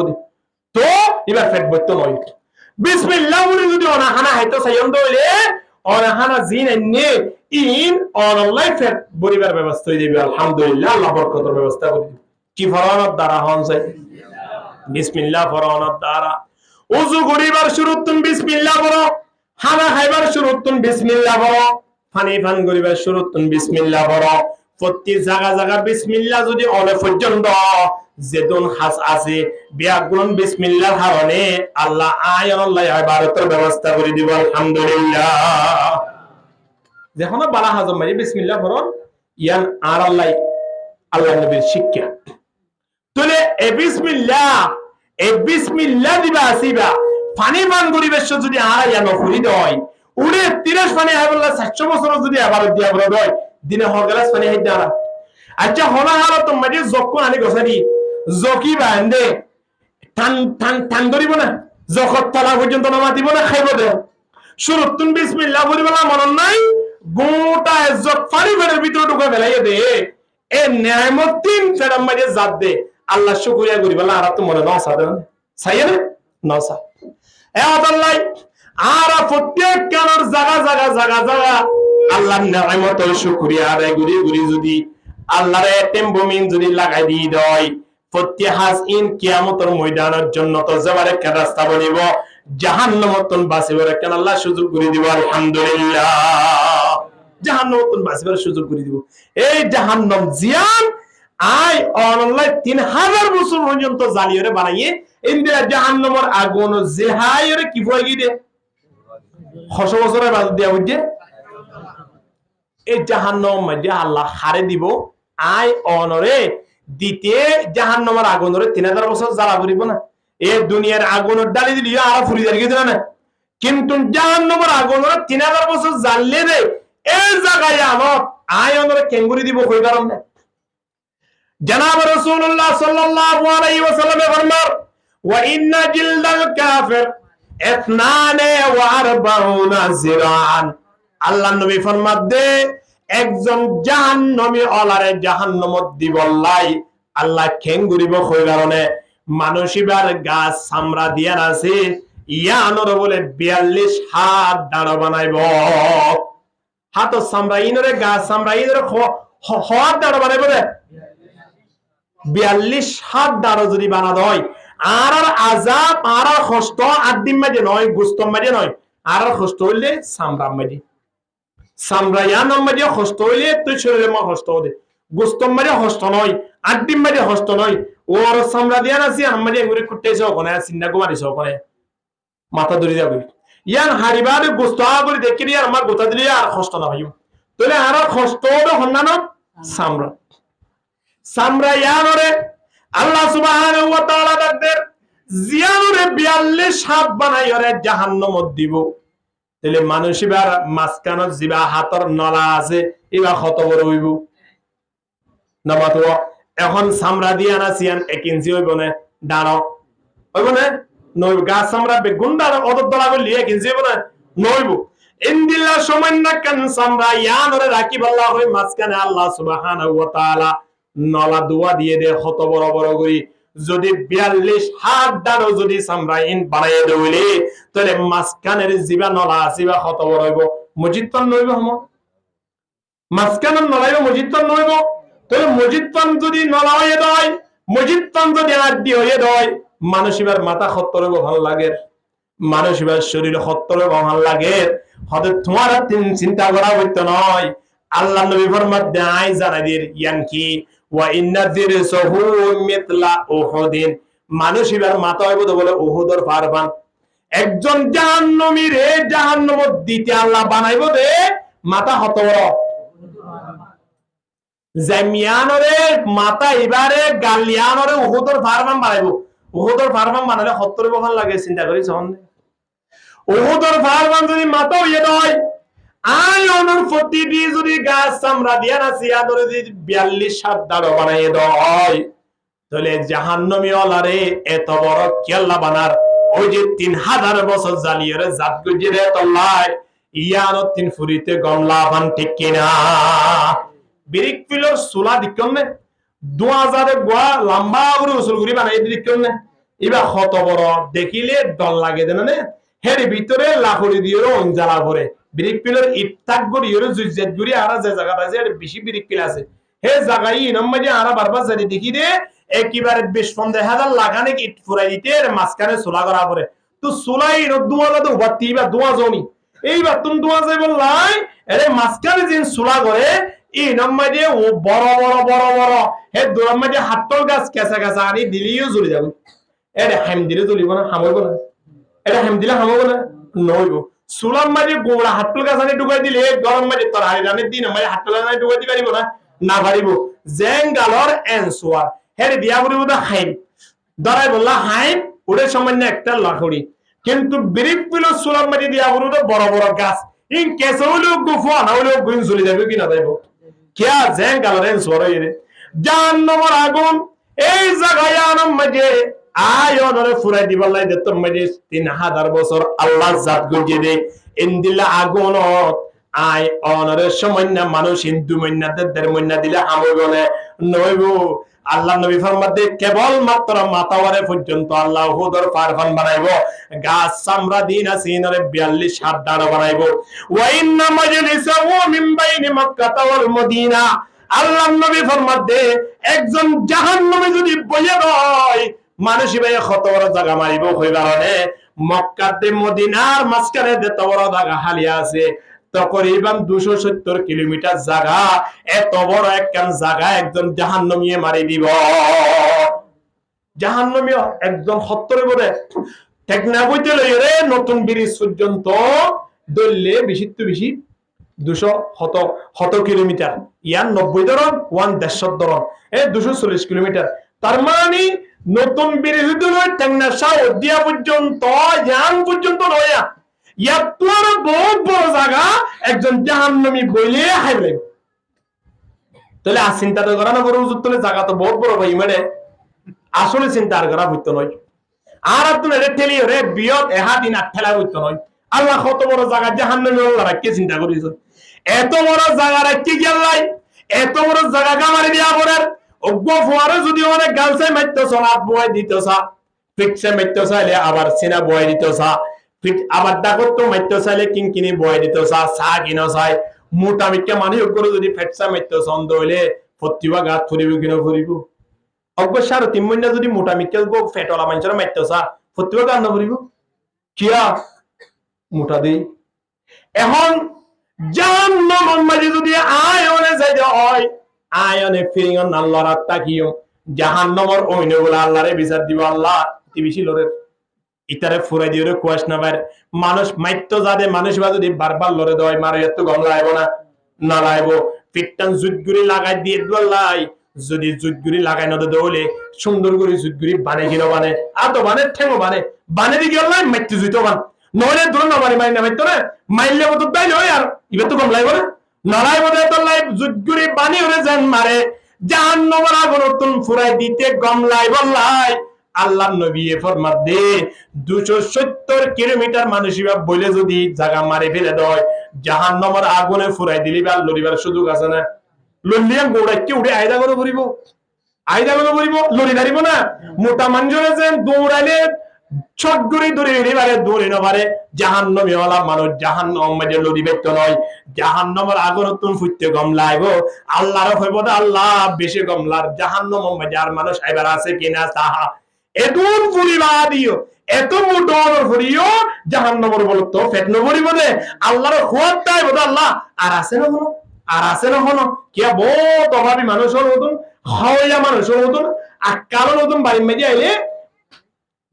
তো এবার পেট বইতো নয় বিসমিল্লাহ বলে যদি অনা হানা হাইতো সাইয়ন দইলে অনা হানা জিন নে ইন অনলাই পেট বরিবার ব্যবস্থা হই দিবে আলহামদুলিল্লাহ আল্লাহ বরকতের ব্যবস্থা করে দিবে কি ফরমানত দ্বারা হন চাই বিসমিল্লাহ ফরমানত দ্বারা ওযু করিবার শুরুত তুমি বিসমিল্লাহ বলো হানা খাইবার শুরুত তুমি বিসমিল্লাহ বলো পানি পান করিবার শুরুত তুমি বিসমিল্লাহ বলো প্রতি জায়গা জায়গা বিসমিল্লাহ যদি অনে পর্যন্ত যেদুন হাস আছে বিয়াগুন বিসমিল্লাহর কারণে আল্লাহ আয়াল্লাহ ইবাদতের ব্যবস্থা করে দিব আলহামদুলিল্লাহ যখন বালা হাজম মারি বিসমিল্লাহ পড়ুন ইয়ান আর আল্লাহ নবীর শিক্ষা তাহলে এ বিসমিল্লাহ দিবা আসিবা পানি পান করিবেশ যদি আর ইয়া নফরি দয় উড়ে 30 পানি হাবল্লাহ 700 বছর যদি আবার দিয়া বড় দয় দিনে হগলাস পানি হাই দাঁড়া আচ্ছা হনা হালো তো মাঝে জক্কু আনি গসারি জকি বান্দে টান টান টান ধরিব না জখত তলা পর্যন্ত নামা দিব না খাইব দে শুরুতুন বিসমিল্লাহ বলিবলা মনন নাই গোটা জক পানি ফেরের ভিতরে ঢুকে ফেলাইয়ে দে এ নিয়ামতিন ফেরাম মাঝে জাত দে আল্লাহ শুকরিয়া করিবলা আর তো মনে না সাদে সাইয়ে না নসা এ আল্লাহ আর প্রত্যেক কানোর জায়গা জায়গা জায়গা জায়গা আল্লাহর নিয়ামতের শুকরিয়া আদায় করি করি যদি আল্লাহর এতেমবমিন যদি লাগাই দি দেয় প্রত্যেক হাজ ইন কিয়ামতের ময়দানের জন্য তো যাবার একটা রাস্তা বনিব জাহান্নামতন বাসিবার একটা আল্লাহ সুযোগ করে দিব আলহামদুলিল্লাহ জাহান্নামতন বাসিবার সুযোগ করে দিব এই জাহান্নাম জিয়ান আই অনলাই 3000 বছর পর্যন্ত জালিয়রে বানাইয়ে ইন্দিরা জাহান্নামের আগুন জেহায়রে কি হয়ে গিয়ে 100 বছরের বাদ দিয়া বুঝছে এই জাহান্নাম মধ্যে আল্লাহ হারে দিব আই অনরে দিতে জাহান্নামের আগুনরে 3000 বছর জ্বালা করিব না এই দুনিয়ার আগুনের ডালি দিলি আর ফুরি দাঁড়িয়ে দিল না কিন্তু জাহান্নামের আগুনরে 3000 বছর জ্বাললে রে এই জায়গায় আমার আই অনরে কেঙ্গুরি দিব কই কারণ না জনাব রাসূলুল্লাহ সাল্লাল্লাহু আলাইহি ওয়াসাল্লাম ফরমান ওয়া ইন্না জিলদাল কাফির 42 জিরান আল্লাহ নবী ফরমাত দে একজন জাহান্নামী ওলারে জাহান্নামত দিবল্লাই আল্লাহ খেঙ্গুরিব কই কারণে মানুষিবার গাছ চামড়া দিয়া আছে ইয়ানর বলে 42 হাত দাঁড় বানাইব হাত চামড়া ইনরে গাছ চামড়া ইনরে হাত দাঁড় বানাইব রে 42 হাত দাঁড় যদি বানা দেয় আর আযাব আর কষ্ট আদিম মাঝে নয় গুস্তম মাঝে নয় আর কষ্ট হইলে চামড়া মাঝে সামরায়ান মাঝে কষ্ট হইলে তুই শরীরে মা কষ্ট দে গুস্তম মাঝে কষ্ট নয় আদিম মাঝে কষ্ট নয় ওর সামরা দিয়া নাছি আমাদের এগুলি কুটতেছে ওখানে চিন্তা কুমারিছে ওখানে মাথা ধরে যাবে ইয়ান হারিবারে গুস্ত করে দেখি আর আমার গোটা দিলে আর কষ্ট না হইব তাহলে আর কষ্ট হবে হন্নান সামরা সামরায়ানরে আল্লাহ সুবহানাহু ওয়া তাআলা তাদের জিয়ানরে 42 হাত বানাইরে জাহান্নামত দিব তাহলে মানুষ এবার মাঝখানত জিবা হাতর নলা আছে এবার কত বড় হইব না মাত্র এখন চামড়া দিয়ে আনাছিয়ান 1 ইঞ্চি হইব না দাঁড়াও হইব না নইব গাছ চামড়া বেগুন দাঁড়াও অত দলা করলে 1 ইঞ্চি হইব না নইব ইন্দিল্লা সামান্য কান চামড়া ইয়ানরে রাখি আল্লাহ হই মাঝখানে আল্লাহ সুবহানাহু ওয়া তাআলা নলা দোয়া দিয়ে দে কত বড় বড় করি যদি 42 হাত দাঁড়ো যদি সামরাইন বানাইয়ে দেইলে তাহলে মাসকানের জিবা নলা আসিবা কত বড় হইব মসজিদ পান নইব হম মাসকানের নলাইব মসজিদ পান নইব তাহলে মসজিদ পান যদি নলা হয়ে দেয় মসজিদ পান যদি আড্ডি হয়ে দেয় মানুষিবার মাথা খত্তরে ভালো লাগে মানুষিবার শরীর খত্তরে ভালো লাগে হতে তোমার চিন্তা করা হইতো নয় আল্লাহ নবী ফরমাত দেয় জানাদের ইয়ান কি ওয়া ইন্না দিরসাহু মিথলা উহুদিন মানুষ এবার মাথা হইব তো বলে উহুদের পারবান একজন জাহান্নামী রে জাহান্নামত দিতে আল্লাহ বানাইব দে মাথা হত বড় জামিয়ানরে মাথা এবারে গালিয়ানরে উহুদের পারবান বানাইব উহুদের পারবান বানালে 70 বছর লাগে চিন্তা করি সন উহুদের পারবান যদি মাথা হইয়ে দেয় আয়নের প্রতিটি যদি গাছ চামড়া দিয়া না সিয়া ধরে যদি 42 দাঁড়ো বানাই দেয়, তাহলে জাহান্নামী ওলারে এত বড় কেল্লা বানার ওই যে 3000 বছর জ্বালিয়ে জাত গুজিরে তল্লাই ইয়ানো 3 ফুরিতে গমলা বান ঠিক কিনা। বিরিক পিলর সুলা দিকম নে 2000 গোয়া লম্বা করে উসুল গুরি বানাই দিকম নে ইবা কত বড় দেখিলে ডর লাগে দেন না। হের ভিতরে লাখড়ি দিয়ে অঞ্জালা ভরে বিরিক পিলর ইফতাক গড়ি ইরে জুজেত গুরি আর যে জায়গা আছে এর বেশি বিরিক পিল আছে হে জায়গায় ইনমাজি আরা বারবার জারি দেখি দে একেবারে 20-15,000 লাগানে ইট ফুরাই দিতে এর মাঝখানে সোলা করা পরে তো সোলাই দুয়ালা তো উবাতি বা দুয়া জমি এইবার তুমি দুয়া যাই বললাই এরে মাঝখানে যে সোলা করে এই নম্মাজি ও বড় বড় বড় বড় হে দুরাম্মাজি হাতল গাছ কেসা কেসা আনি দিলিও জ্বলে যাবে। এটা হাম দিলে জ্বলিব না, হামইব না। এটা হাম দিলে হামইব না, নইব। সুলাম মাঝে গোড়া হাতল গাছ আনি ঢুকাই দিলে গরম মাঝে তোর হাড়ি রানের দিন মাঝে হাতল গাছ আনি ঢুকাই দিতে পারিব না, না পারিব। জেঙ্গালর এনসোয়ার হেরে দিয়া বলিব তো হাইম ধরাই বললা হাইম ওদের সামান্য একটা লাখড়ি, কিন্তু বিরিক পিল সুলাম মাঝে দিয়া বলিব বড় বড় গাছ ইন কেসে হলেও গুফো না হলেও গুইন চলে যাবে কিনা যাইব কিয়া জেঙ্গালর এনসোয়ার হইরে জাহান্নামের আগুন এই জায়গায় আনম মাঝে আয়নরে ফুরাই দিবাল্লাই দে তোর মাঝে 3000 বছর আল্লাহ জাত গুজিয়ে দে ইন্দিলা আগুন আয় অনরে সামান্য মানুষ হিন্দু মন্যাদের মন্যা দিলে আমইব না, নইব। আল্লাহ নবী ফরমাতে কেবল মাত্র মাতাওয়ারে পর্যন্ত আল্লাহ হুদর ফারফান বানাইবো, গাছ চামড়া দিন আসিনরে 42 হাত দাঁড় বানাইবো। ওয়া ইন্না মাজলিসাহু মিন বাইনি মক্কা ওয়াল মদিনা, আল্লাহ নবী ফরমাতে একজন জাহান্নামে যদি বইয়া রয় মানুষ ভাই কত বড় জায়গা মারিব হই কারণে মক্কাতে মদিনার মাঝখানে এত বড় জায়গা হালিয়া আছে তকরিবান 270 কিলোমিটার জায়গা, এত বড় একখান জায়গা একজন জাহান্নামীয়ে মারি দিব। জাহান্নামী একজন সত্তরে বলে টেকনা বইতে লইরে নতুন ব্রিজ পর্যন্ত দললে বেশি তো বেশি 200 কিলোমিটার, ইয়ান 90 ধরন 150 ধরন 240 কিলোমিটার। তার মানে নতুন ব্রিজ লই টেকনা সাউদিয়া পর্যন্ত ইয়ান পর্যন্ত নয়া ইয়াতুর বহুত বড় জায়গা একজন জাহান্নামী বইলে হাইবে। তাহলে আর চিন্তা তো করা না বড় হুজুর, তাহলে জায়গা তো বহুত বড় ভাই মানে আসলে চিন্তা আর করা হইতো নয়। আর আপনি এটা ঠেলি রে বিয়ত এহা দিন আর ঠেলা হইতো নয়। আল্লাহ কত বড় জায়গা জাহান্নামী আল্লাহ রাখকে চিন্তা করিস, এত বড় জায়গা রাখকে গেলাই এত বড় জায়গা কামারি দিয়া পড়ার অজ্ঞ ফোয়ারে যদি অনেক গালসাই মারতেছ হাত বয় দিতেছ ফিক্সে মারতেছ আবার সিনা বয় দিতেছ আবার ডাকত তো মারতে চাইলে কিনকিনি বয় দিতে চা কিনা চাই মোটা মিটকে মানুষ করে যদি ফেটসা মারতে ছন্দ হইলে ফতিবা গাত ফুরিব কিনা ফুরিব অবশ্য আর 3 মহিনা যদি মোটা মিটকে ফেটলা মানুষের মারতে চা ফতিবা গাত না ফুরিব কিয়া মোটা দেই। এখন জাহান্নাম মাঝে যদি আয়নে যাইতে হয় আয়নে ফিরিং আল্লাহর তাকিও জাহান্নামের ওইনে বলে আল্লাহরে বিচার দিব। আল্লাহ বেশি লড়ে ইতারে ফুরাই দিয়ে কুয়াশ না বাইর মানুষ মাইত্য যাদের মানুষ বা যদি বারবার লড়ে দেয় মারে এত গম লাইব না না লাইব পিটটান জুতগুড়ি লাগাই দিয়ে দোলাই যদি জুতগুড়ি লাগাই না দৌলে সুন্দর করে জুতগুড়ি বানে কিনো বানে আর তো বানে ঠেঙো বানে দিয়ে গেল মাইত্য জুতো বান নহলে দূর না মারি মারি না মাইত্য না মাইলে মতো তাই নয় আর এবার তো গম লাইব না নলাই বোধ তো লাইব জুতগুড়ি বানি হলে যান মারে জাহান্নামের আগুন নতুন ফুরাই দিতে গম লাইব লাই। আল্লাহ নবী ফরমাত দে 270 কিলোমিটার মানুষ বলে যদি জায়গা মারি ফেলে দেয় জাহান্নামের আগুনে ফুরাই দিলি বা লড়িবার সুযোগ আছে না? লড়লিয়াম গোড়া কি উঠে আয়দা করে পড়িব লড়ি দাঁড়িব না। মোটা মানুষের যে দৌড়াইলে ছট করে দৌড়ে এবারে দৌড়ে না পারে জাহান্নামী ওয়ালা মানুষ জাহান্নাম মাঝে লড়ি ব্যক্ত নয় জাহান্নামের আগুন তুমি ফুটতে গম লাইব আল্লাহর হইব আল্লাহ বেশি গমলার জাহান্নাম মাঝে আর মানুষ আইবার আছে কিনা তাহা এদুন ফুরিবা দিও এত মোটর ফুরিও জাহান্নামের বলতো ফেটনো ফুরিব দে আল্লাহর খুয়াত তাই বল আল্লাহ আর আছে না হলো কিয়া বহুত অভাবী মানুষের মতন হাওয়া মানুষের মতন আর কারণ মতন বাড়ি মেজে আইলে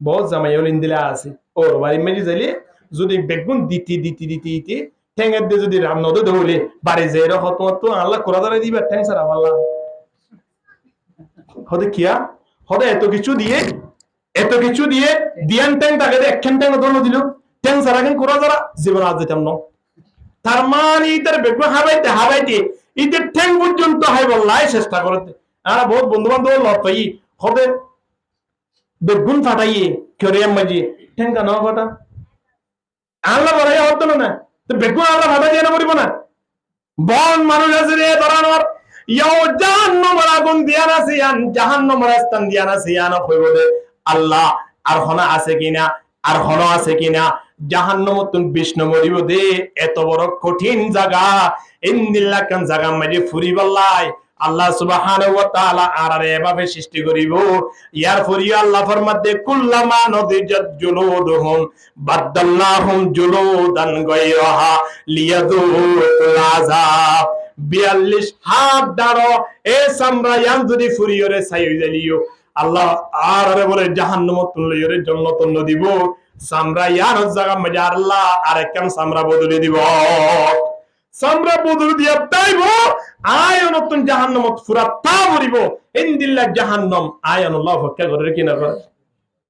বহুত জামাইল ইন্দিলা আছে ওর বাড়ি মেজে যাইলে যদি বেগুন দিতি ঠেঙের দিয়ে যদি রাম নদে ধরলে বাড়ি যাই হতো আল্লাহ করা দাঁড়াই দিবা ঠ্যাং সারা আল্লাহ হতে কিয়া হতে এত কিছু দিয়ে দিয়ান ট্যাং তাকে একখান ট্যাং ধরো দিল ট্যাং সারা কেন করা যারা জীবন আজ যেতাম ন তার মানে ইতার বেগুন হাবাইতে ঈদের ঠ্যাং পর্যন্ত হাই বললাই চেষ্টা করতে। আর বহুত বন্ধু বান্ধব লড় পাই হবে বেগুন ফাটাইয়ে কেউ মাঝি ঠ্যাং কেন ফাটা আল্লাহ বলাই হতো না তো বেগুন আল্লাহ ফাটাই দিয়ে না বলিব না। বন মানুষ আছে রে ধরানোর ইয়াও জাহান্নামের আগুন দিয়া না সিয়ান জাহান্নামের স্থান দিয়া না সিয়ান হইব দে আল্লাহ আর হনা আছে কিনা আর হন আছে কিনা জাহান্নামত তুন বিষ্ণু মরিব দে এত বড় কঠিন জায়গা ইন্দিল্লাহ কান জায়গা মাঝে ফুরিবাল্লাই আল্লাহ সুবহানাহু ওয়া তাআলা আরারে এভাবে সৃষ্টি করিব। ইয়ার ফরিয়া আল্লাহ ফরমাতে কুল্লামা নদিজাত জুলুদুহুম বাদদালনাহুম জুলুদান গায়রাহা লিয়াযুকুল আযাব। 42 হাত দাঁড়ো এ সামরা ইয়ান যদি ফুরিয়রে ছাই হই যালিও আল্লাহ আরারে বলে জাহান্নামত তুলইরে জান্নাত দিব সামরা ইয়ার জায়গা মধ্যে আল্লাহ আরেকখান সামরা বদলে দিব। সামরা বদল দিয়া তাইব আয়নতুন জাহান্নামত ফুরা তা ভরিব ইনদিল্লাহ জাহান্নাম আয়ানুল্লাহ হক্কা করে কিনা করে